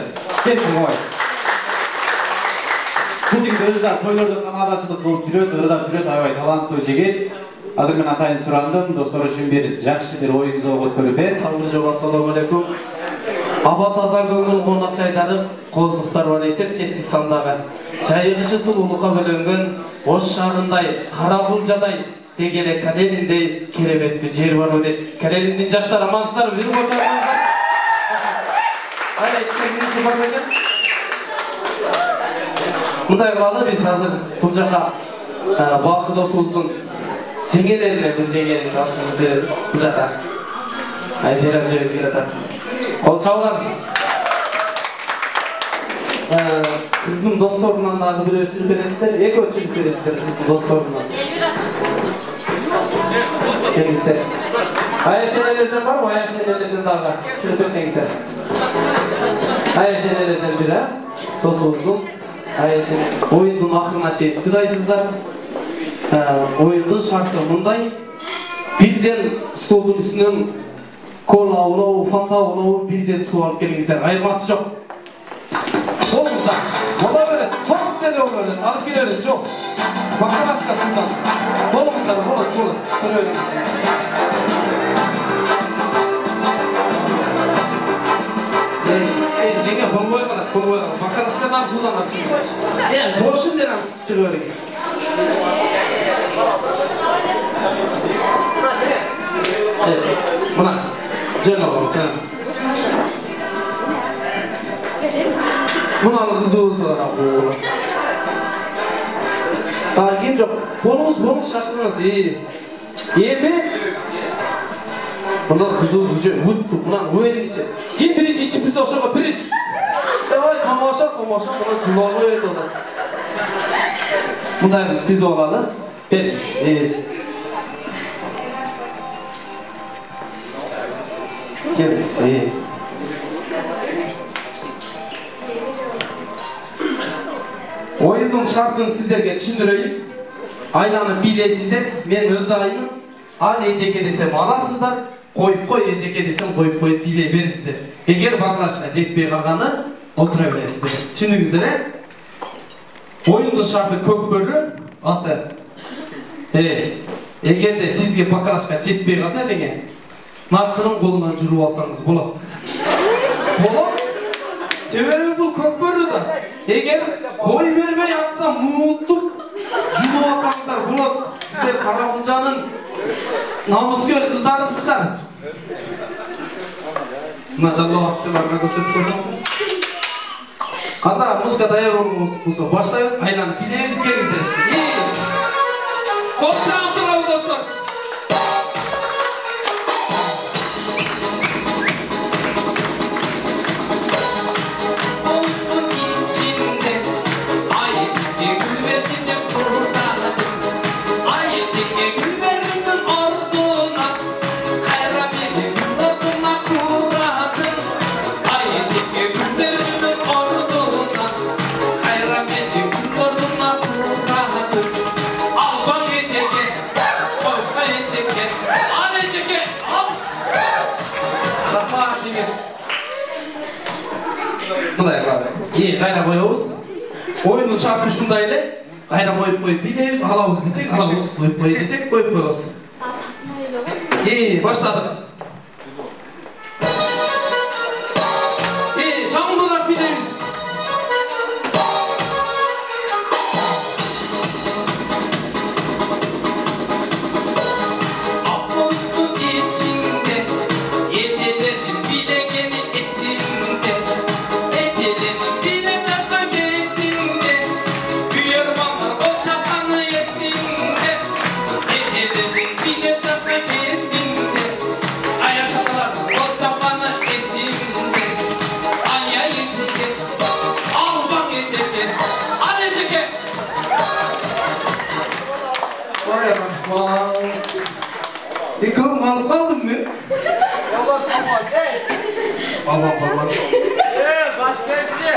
Kesin koy. Bu jigit özüda toylarda kanadaçılık kılıp жүрөт, ырда жүрөт, аябай таланттуу жигит. Азыр мен атайын сурандым, достор үчүн бир жакшы бир оюн зоо өткөрүп. Тамыр жок, ассаламу алейкум. Аба таза көңүл конак чайдары, коздуктар бар эсеп четти сандагы. Чайыгышы сулуулукка бөлөнгөн ош шаарындай, кара булжадай, дегеле Калелиндей керебетти жер барбы дейт. Калелиндин жаштары амансыздар, бир кочаңыздар. Айда ичкен биринчи бар экен. Мындай кылалы биз азыр бул жака бакы досубуздун жеңелерине биз жеңелин алчыбызды бул жака айферем жебиз келатат. Кол чабылар. Биздин досторунан дагы бирөө чыгып бересиздер, экөө чыгып бересиздер биздин досторунан. Келиңиздер. Аяшенелерден барбы? Аяшенелерден дагы чыгып берсеңиздер. Аяшенелерден бири досубуздун oyundun akırına çeyip çırayсыздар. Oyundun şartı mınday. Birden stolun üstünden kola olağı, fanta olağı birden su alıp gelingizler. Ayırması çok. Olmazlar. Mola böyle çok ele onları. Alıp gideriz çok. Bakın askasından. Kolumuzdan kolun. Kırıyoruz. Jenge kolu koymadan. Bakın askasından sudan atışın. Yani boşun denen çıkıyoruz. Buna. Canım sen. Bunu alıp hızlı daha kim yok. Bonus şaşkınız iyi. İyi mi? Bundan hızlı vuttu. Bundan öğrenin içi. Kim birinci içi bizi aşağı priz. Ay tamaşa. Buna culağı öğretti o da. Bundan siz olalı. Vermiş. İyi. Kendisi iyi. Oyunun şartını sizlerge düşündüreyim. Aylanı bileysizler, men ırdayımın. Al eceke desem alasızlar, koyup eceke desem koyup bile berisizler. Eğer baklaşına jetpey kalganı oturabilesizler. Düşündüğünüzde oyunun şartı köp bölü atı. Eğer de sizge baklaşına jetpey kalsa jenge, narkının kolundan jürüp alsanız bolat. Sebebi bu köp bölü da. Eğer boy vermey atsa mutluluk jürüp alsanızlar bolat. Sizler Karahuncanın namuskör kızlarısızlar. Buna canlı vakitçilerine gösterip koysanızlar. Hatta muzika dayar olmuşsa başlayız. Aylan bileyiz gelirse. Korkacağım duralım dostlar. İyi, gayra koyuyoruz. Oyunun şartı şundayla. Gayra koyup bileyiz, alavuz desek, alavuz koyup desek, koyup koyuyoruz. İyi, başladık. İyi, şamurlar bileyiz. Kalım alıp aldın mı? Allah. Başkentçi.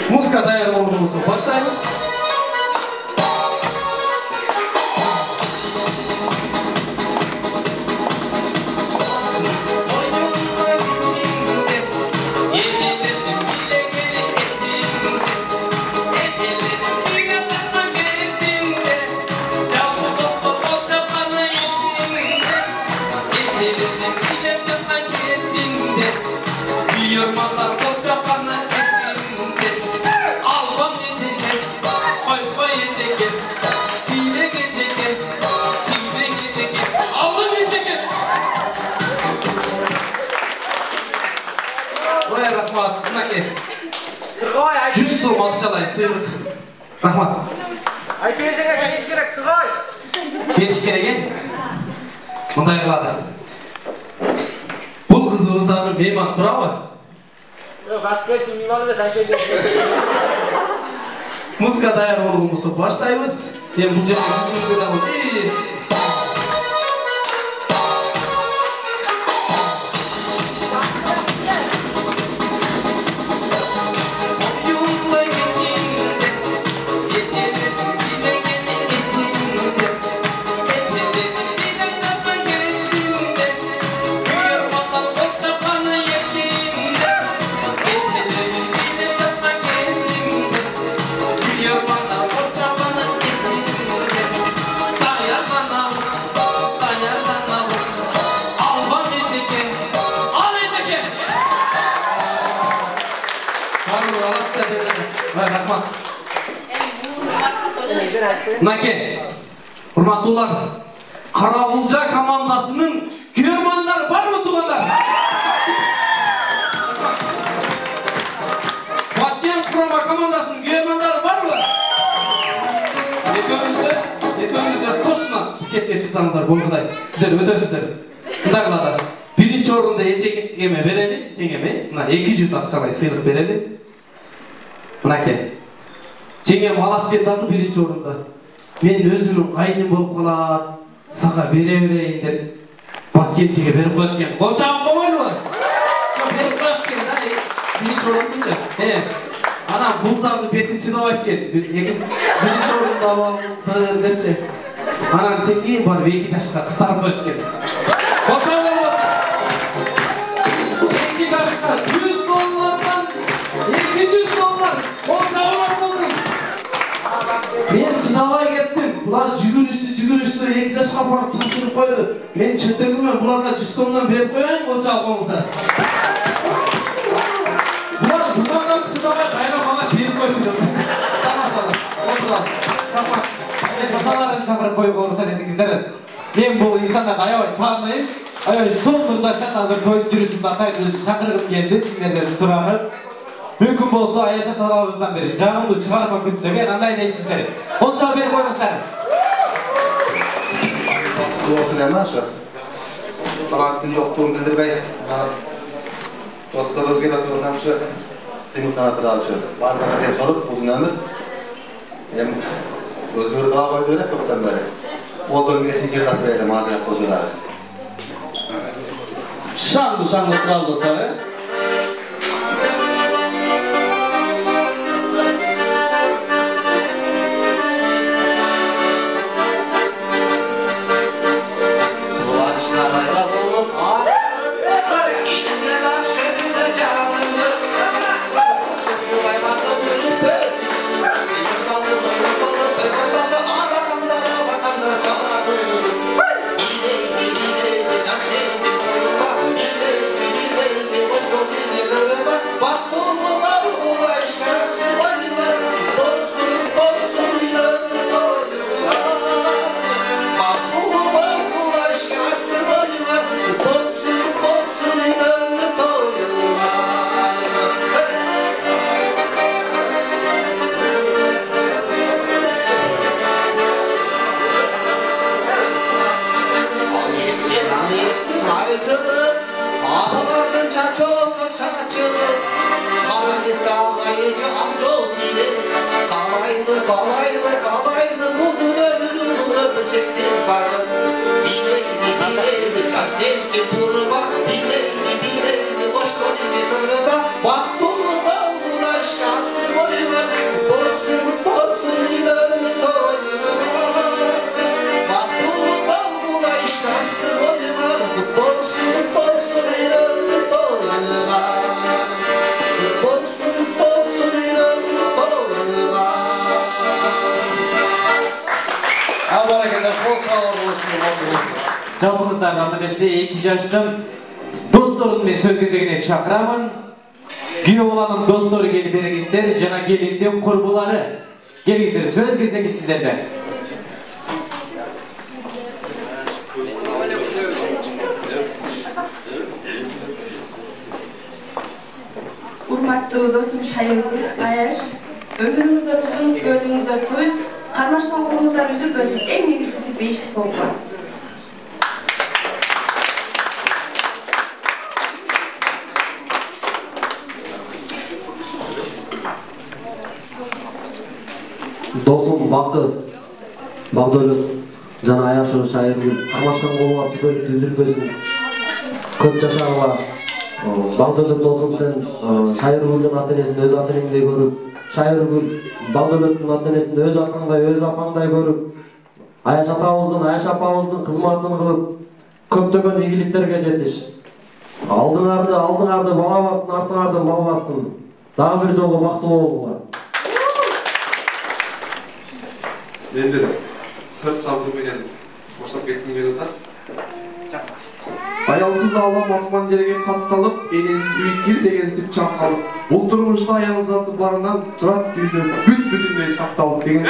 Muzika dayar olduğumuzu başlayalım. Жүз сом ақшалай сыйлық. Рахмат. Айпезіңе кеш керек, сұғай. Кеш керек, е? Мұндай қылады. Бұл қызымыздағы мейман тұрауы? Баткесі мейманы да сәйкелден. Музыка даяр болуымызды баштаймыз. Бұл жерде Рахмат. Мынакей, урматтуулар, Карабулжа командасынын күйөрмандары барбы туугандар? Баткен Курама командасынын күйөрмандары барбы? Экөөңүздө точно пикетке чыксаңыздар болгудай. Сиздер өтөсүздөр. Мындай кылалы. Биринчи орунда эчеме берели, жеңеме. Мына 200 акчалай сыйлык берели. Мынакей. Жеңем алат деп дагы биринчи орунда. Мен өзүмдүн кайным болуп калат. Сага бере берейин деп Баткенчиге берип коет экен. Болчагым болбойбу? Жок, берип коет экен да. Биринчи орундучу. Анан бул дагы бети чыдабайт экен. Биринчи орунда алып дечи. Анан сен кийин барып 2 жашка кыстарып коет экен. Болчагым болбойбу? 2 жашка $100 $200 болчагым болду. Мен чыдабай кеттим. Булар жүгүрүштү 2 жашка барып тапшырып койду. Мен чөтөгүмөн буларга $100 берип коеюн, болчак болуңуздар. Булар бугандан чыдабай кайра мага берип койду. Тамашалар. Отурабыз. Чапак. Аталарын чакырып коюуга уруксат этиңиздер. Мен бул инсандарды аябай тааныйм. Аябай соңдурда шаталдын тоюп жүрүшүн атайды чакыргым келди сиздерден суранып. Мүмкүн болсо Аяш аталарыбыздан бери жагымдуу чыгарма күтсөк, кандай дейсиздер? Конча берип коюңуздар. Olsun ama şu. Vaktin yoktuğunu bildirmey. Dostlar özgür atırından şu. Simultan atıralı şu. Varlığa diye sorup uzunlanır. Hem özgür daha koydu öyle köpten beri. Olduğun bilesin yerde atırayla mazeret bozuyorlar. Şanlı oturalım dostlar. Жалпыңыздардан берсе 2 жаштың досторын мен сөз кезегіне шақырамын. Күйөө баланын достору келип бериңиздер, жана келиндин курбулары. Келиңиздер, сөз кезеги сиздерде. Урматтуу досум Шайыргүл, Аяш, өмүрүңүздөр узун, көңүлүңүздөр көз, кармашкан колуңуздар үзүлбөсүн, эң негизгиси бейиштик болгула. Досым Багдөлөт жана Аяшы Шайыргүл кармашкан колуңар түгөлүп үзүлбөсүн. Көп жашагыла. Багдөлөт досум сен Шайыргүлдүн ата-энесин өз ата-энеңдей көрүп, Шайыргүл Багдөлөттүн ата-энесин өз атаңдай, өз апаңдай көрүп, Аяш атабыздын, Аяш апабыздын кызматын кылып, көптөгөн ийгиликтерге жетиш. Алдыңарды бала бассын, артыңарды мал бассын. Дагы бир жолу бактылуу болуңар. Мен бир 4 сабыр менен боштап кетким келип атат. Ayalsız ağlam asman жерге катталып, энеңиз үйгө деген сип чаңкалып. Бул турмушта аял заты барынан турат күйдө бүт-бүтүндөй сакталып деген.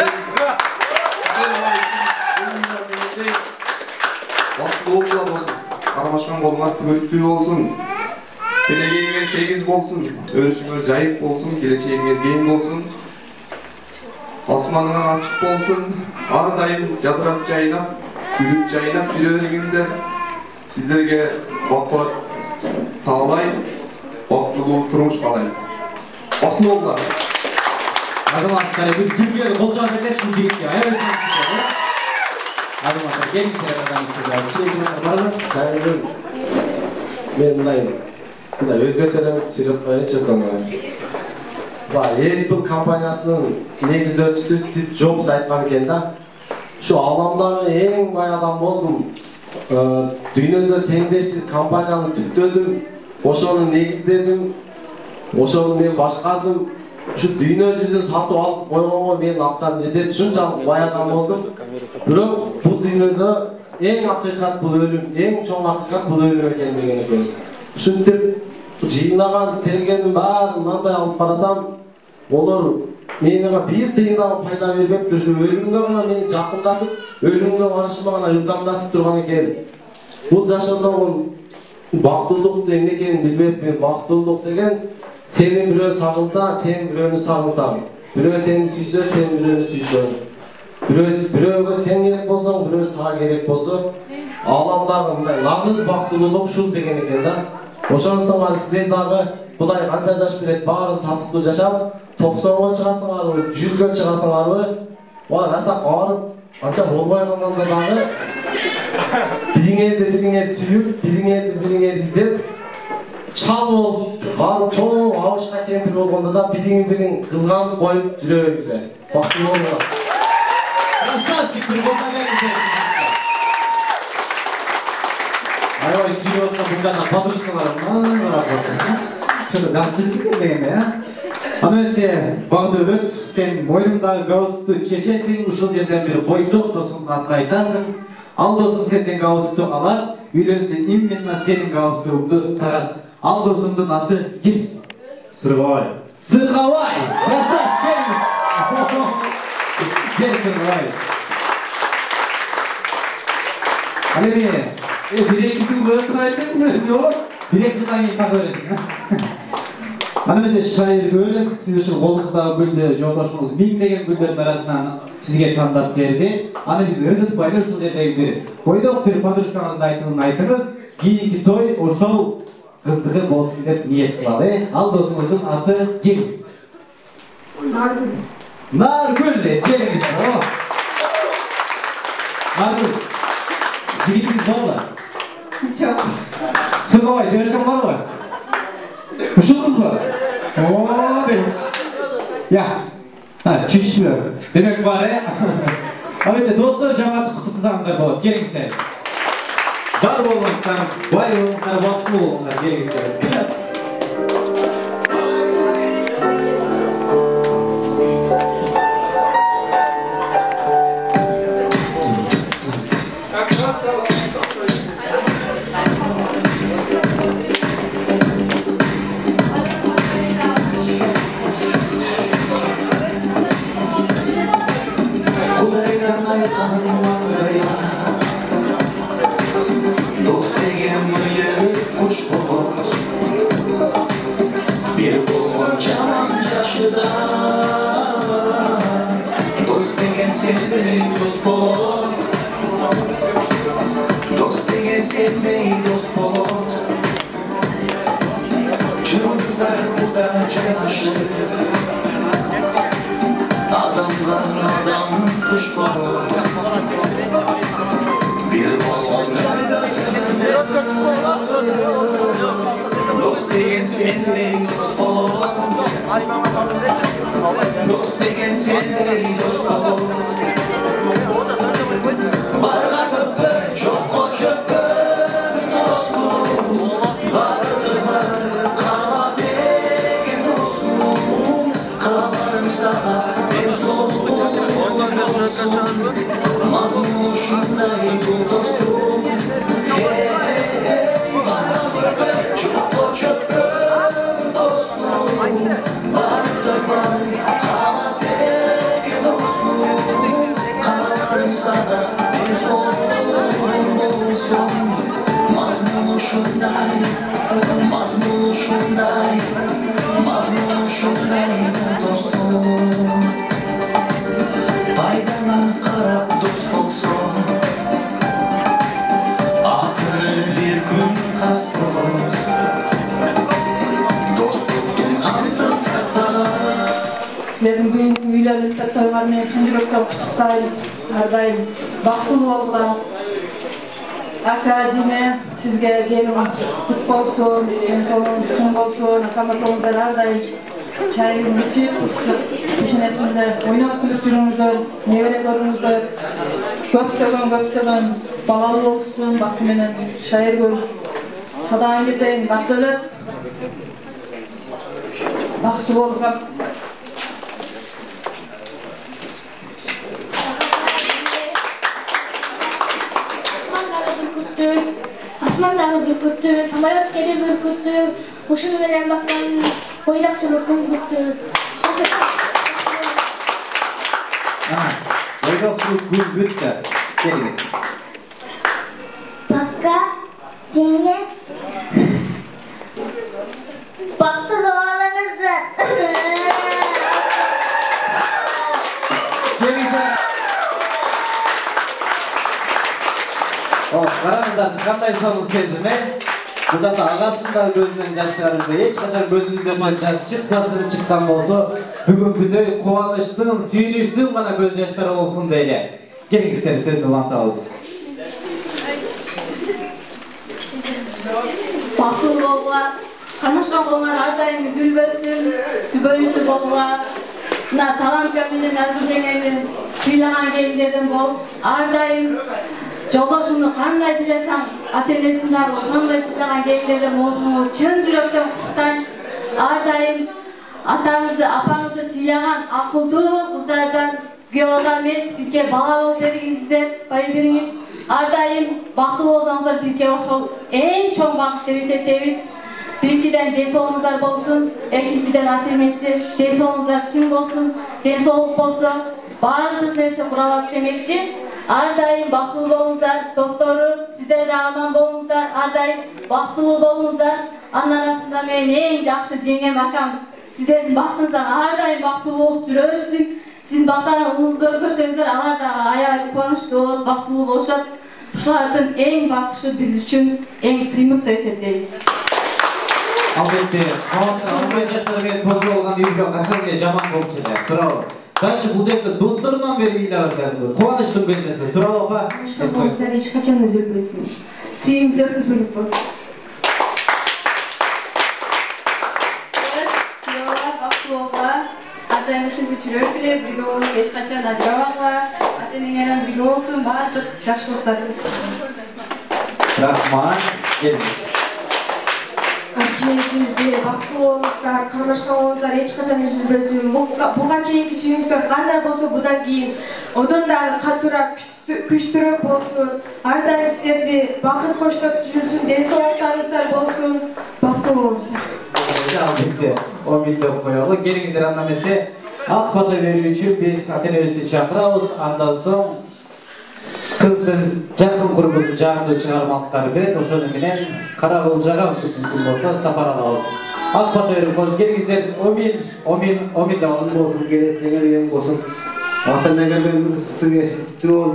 Бактылуу болсун. Кармашкан колуңар түгөлүктүү болсун. Келечегиңиз тегиз болсун. Өрүшүңөр жайык болсун, келечегиңиз кең болсун. Асманыңыз ачык болсун. Ар дайым жадырап жайнап, күлүп жайнап жүрө бериңиздер. Sizlerge bakvat tağlay, baktılуу turmuş kalay. Baklı oldular. Azamатlar, biz kimге qol жаап кетет ушул жигитке. Аябай Азаматlar, келиңиздер адамдар. Мен мындай өзгөчөрөк сүйлөп коеюнчу. Apple компаниясынын негиздөөчүсү Стив Джобс айткан экен да. Şu alamdагы эң бай адам болдум. Dünyada tengdeşsiz kampanyanı tüktürdüm, oşonu negizledim, oşonu men başkardım. Şu dünya yüzünü satıp alıp koyğongo menin akçam жетет, şunçalık bay adam oldum. Bирок bu dünyada eng hakikat bu ölüm, eng çoğun hakikat bu ölüm eken деген eкен. Şuntip жыйнаган тергенин баарын мындай алып карасам, олар меніға bir тыйын да пайда бербептир. Şu ölümге гана мени жакындатып, ölümге барышыма гана ылдамдатып турган экен. Бул жашоодогу бактылдык эмне экенин билбепмин. Бактылдык деген сени бирөө сагынса, сен бирөөнү сагынсаң. Бирөө сени сүйсө, сен бирөөнү сүйсөң. Бирөөгө сен керек болсоң, бирөө сага керек болсо, ааламдагы мындай нагыз бактылуулук ушул деген экен да. Ошонсоң силер дагы Кудай канча жаш берет, баарын татыктуу жашап, 90-га чыгасыңарбы, 100-га чыгасыңарбы, раса карып, канча болбой калганда дагы бириңерди сүйүп, бириңерди издеп, чал болуп, барып чоң абышка кемпир болгондо да бириң кызганып коюп жүрө бергиле. Бактылуу болуңар. Красавчик, Аябай сүйүп аткан мындайда подружкаларым. Чөтө жакшы жигит дегенде, Анысы багды өбөт, сен мойнуңдагы галстукту чечесиң, ушул жерден бир бойдок досуңду атка айтасың. Ал досуң сенден галстукту алат, үйлөнсө именно сенин галстугуңду тагат. Ал досуңдун аты ким? Сыргабай. Сыргабай! Красавчик! Сен Сыргабай. Аны эмне? Бир-экисин көрүп айтып, эмне болот? Бир-экисидан кийин так көрөсүң. Анысы шайыр гүл, сиз үшін қолыңыздағы гүлді жолдашыңыз миңдеген гүлдердің арасынан сізге таңдап берді. Аны біз ырғытпайлы ушул жердегі бір бойдок бір подружкаңыздын айтымын айтыңыз. Кийинки той ошол кыздыгы болсун деп ниет кылалы. Ал досуңуздун аты ким? Наргүл. Наргүл деп келиңиздер. Наргүл. Жигитиңиз барбы? Жок. Сыргабай, жөнөткөн барбы? Ушул кыз бар? Оо, деп. Я. Чишме. Демек бар, Ал эми достор жамаат куттуктасаңыздар болот. Келиңиздер. Бар болуңуздар, бай болуңуздар, бактылуу болуңуздар. Келиңиздер. Mazlum şunday bu dostum, hey hey hey. toylar meni çın yürekten kutuktayım. Her daim baktulu bolgula. Aka, Cime, sizge gelim kut bolsun, solunuz çın bolsun, akamatolunuzlar her daim çayın müsip ısıp, işinesinde oynap kulüp жүрүңүздөр, неберелеріңіздер көптөгөн балалы болсын, бакты менен шайыр көрүп, садаган кетейин, бакты өлөт, бакты болсам. Асмандағы бүркітті, самолет келе бүркітті, ушуну менен баккан бойлакчы бүркүттү. Boylakçılık бүркүттү. Келиңиz. Bakka, жеңе, бактылуу болуңуздар. Караңыздар, кандай сонун сезим, Burada da ağasının da gözünden yaşlarında hiç kaçan gözümüzden yaş çıkmasın çıktan bolsa bugünkü de kuvanıştığın, suyunuştuğun bana gözyaşları olsun diye. Gelin isterse dumantabız. Baktıl bollar, karmaşkan bollar ardayım üzülbösün, tübölüklü bollar. Talant köpünün, Nazgül Cenger'in, suylanan gelinlerden bol, ardayım. Жолдошумду кандай сыйласам, ата-энесиндер ошондой сыйлаган келиндерден болсун, чын жүрөктөн куттайм. Ар дайым атаңызды, апаңызды сыйлаган акылдуу кыздардан күйөө алган эмес, бизге бала болуп бергиңиздер, бай бериңиз. Ар дайым бактылуу болсоңуздар бизге ошол эң чоң бакыт деп эсептейбиз. Биринчиден ден соолугуңуздар болсун, экинчиден ата-энеси, ден соолугуңуздар чың болсун, ден соолук болсо баардык нерсе куралат демекчи. Ар дайым бактылуу болуңуздар, достору, сиздер да аман болуңуздар, ар дайым бактылуу болуңуздар. Анын арасында менин эң жакшы жеңем акам, сиздердин бактыңыздар ар дайым бактылуу болуп жүрө берсин. Сиздин бактан улуңуздарды көрсөңүздөр, алар да аябай кубанычтуу болуп, бактылуу болушат. Ушулардын эң бактышы биз үчүн эң сыймык деп эсептейбиз. Албетте, калган жаштар менен тосуп алган үйгө качан эле жаман болчу эле. Туурабы? Дальше бул жерде досторунан бергиле кубанычтын көзөсү. Туурабы? Достор эч качан үзүлбөсүн. Сүйүңүздөр түбөлүк болсун. Күйөөбүз бактылуу болгула, ата-эне ушинтип жүрө бере, бирге болуп эч качан ажырабагыла, ата-энеңерим бирге болсун, баардык жакшылыктар болсун. Рахмат, келиңиз. Чечиңизде бактылуу болуңуздар, кармашкан болуңуздар, эч качан үзүлбөсүн. Буга чейинки сүйүүңүздөр кандай болсо будан кийин одан дагы катуураак, күчтүүрөөк болсун. Ар дайым сиздерди бакыт коштоп жүрсүн, ден соолуктарыңыздар болсун. Бактылуу болуңуздар. Албетте, деп коелу. Келиңиздер, анда эмесе ак бата берүү үчүн биз ата-энебизди чакырабыз. Андан соң кыздын жакын курбусу жагымдуу чыгармалыктарды берет. Ошону менен кара кылжага мүмкүн болсо сапар алабыз. Ак бата берип коебуз. Келиңиздер, Омин да болсун, келесеңер эң болсун. Ата-энеңердин сүтү бол.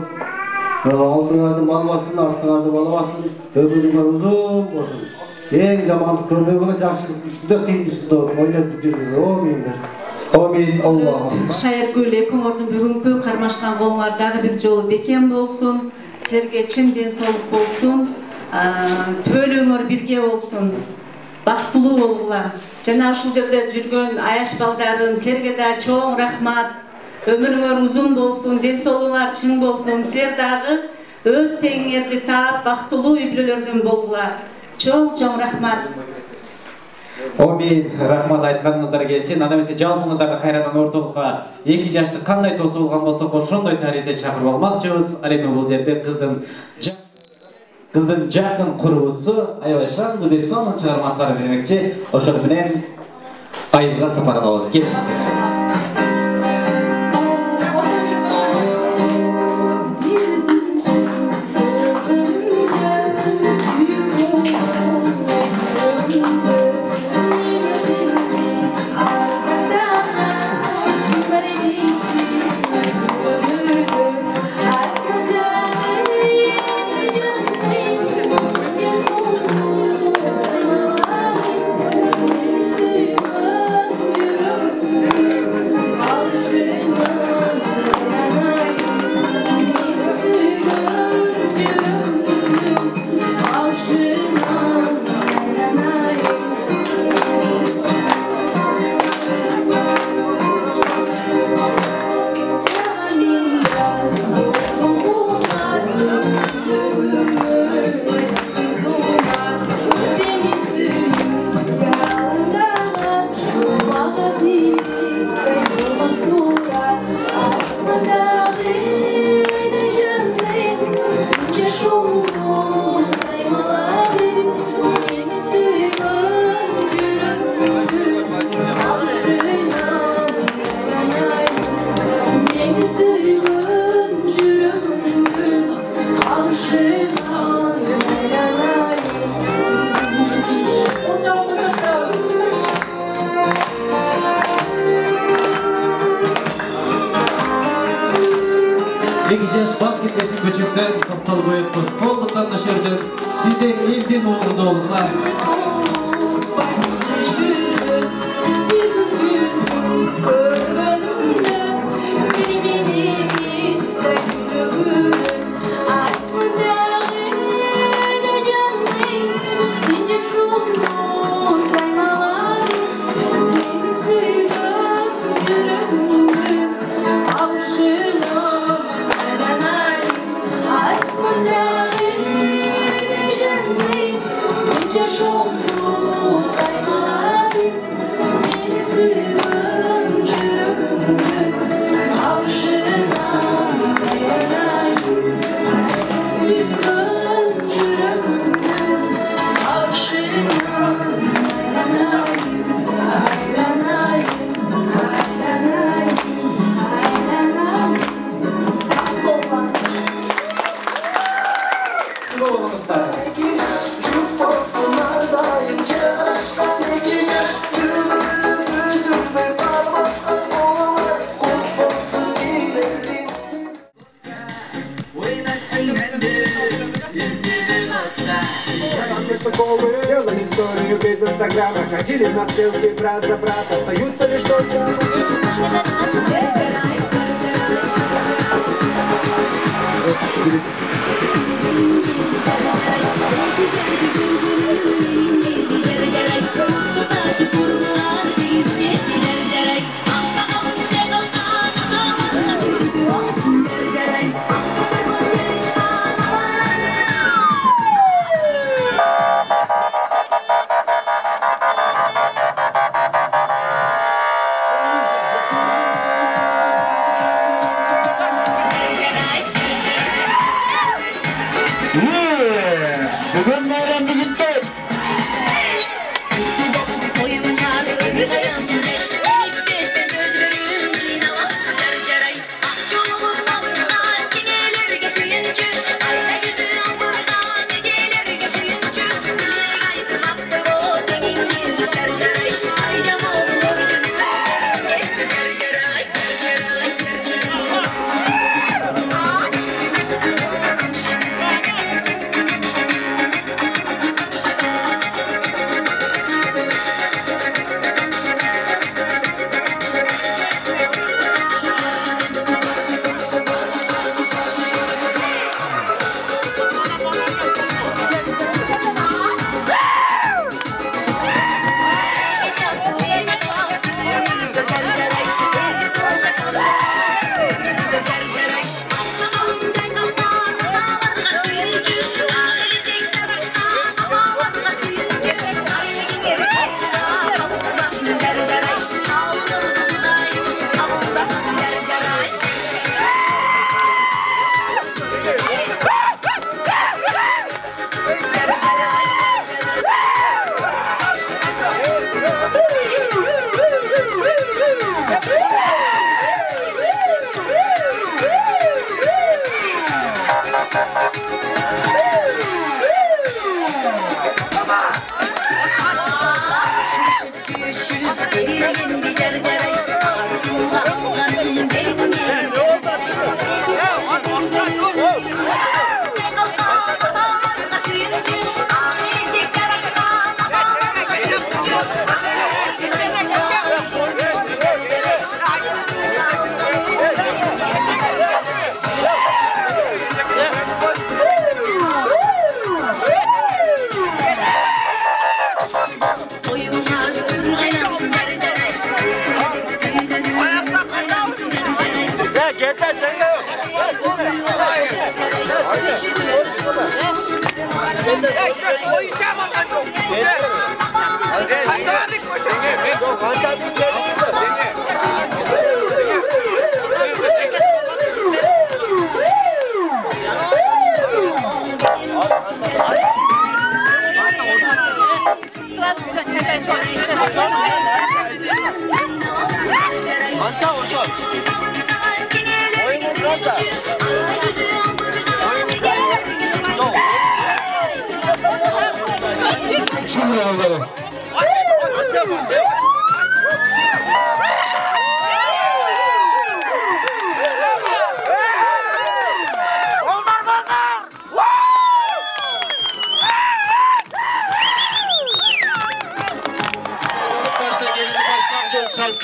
Алдыңарды малбасын, артыңарды балабасын, өмүрүңөр узун болсун. Эң жамандык көрбөгө, жакшылык үстүндө, сыйын үстүндө ойноп жүрүңүз. Оминдер. Омин, Аллах. Шайыргүл экөөңөрдүн бүгүнкү кармашкан колуңар дагы бир жолу бекем болсун. Силерге чын ден соолук болсун. Түбөлүңөр бирге болсун. Бактылуу болгула. Жана ушул жерде жүргөн аяш балдарын силерге да чоң рахмат. Өмүрүңөр узун болсун, ден соолугуңар чың болсун. Силер дагы өз теңиңерди таап бактылуу үй бүлөлөрдөн болгула. Чоң рахмат. Омин, рахмат айтканыңыздар келсин. Анда эмесе жалпыңыздарды кайрадан ортолукка эки жашты кандай досу болгон болсо ошондой таризде чакырып алмакчыбыз. Ал эми бул жерде кыздын жакын курбусу аябай шаңдуу бир сонун чыгармалыктар бермекчи. Ошону менен айылга сапар алабыз. Келиңиздер. Ekiciaş bak gitmesin köçükten, kaptalı boyutmuz, kolduktan dışarıdan, sizden elden oğlunuz oğlunlar. Делали историю без инстаграма, ходили на ссылки брат за брат, остаются лишь только... Bugün bayram birlikte.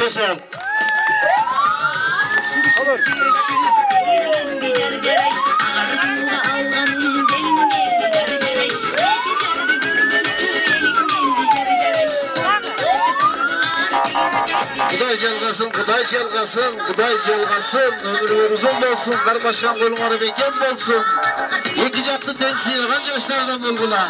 Kösel. Kuday çalgasın, kuday çalgasın, kuday çalgasın. Ömrü uzun olsun, karmaşkan kolları beken olsun. İki captı tensiye kaç yaşlardan bulgula.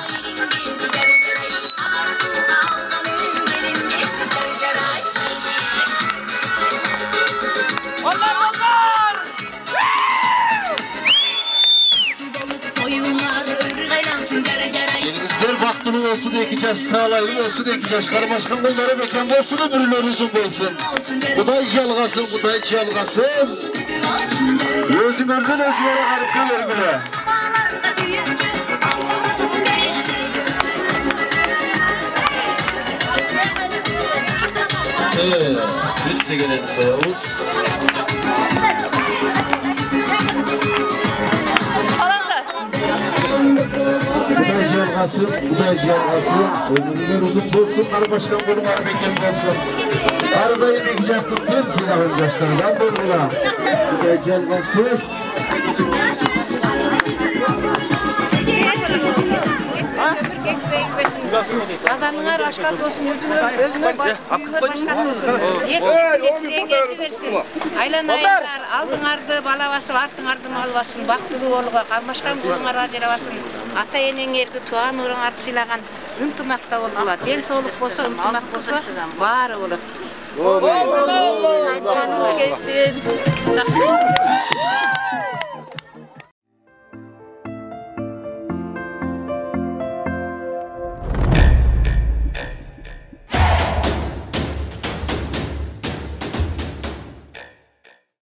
Denizler baktının olsun da iki yaş, tağlaylı olsun da iki yaş, karmaşkan kolları beken olsun, ömürler uzun olsun. Kuday çalgasın, kuday çalgasın. Gözün ördün özüne garip görmüyor. Bitti gelen Yavuz. Kuday çalgasın, kuday çalgasın. Ömürler uzun olsun, karmaşkan kolları beken olsun. Aradayı bekleyacaktım, tüm silahın yaşlarından bulgula. Kuday çalgasın. Kazanına raşkat olsun, özüne raşkat olsun. Yetkilerin geldi versin. Aylan aylar, aldın ardı balavasın, arttın ardı malvasın. Baktılı oluğa, kalmaşkan bulunğa razıyla basın. Ata enen erdi, tuğan uğrun ardı silagan. Intımakta oldular. Del soluk bolsa, ıntımak bolsa, bağırı olup.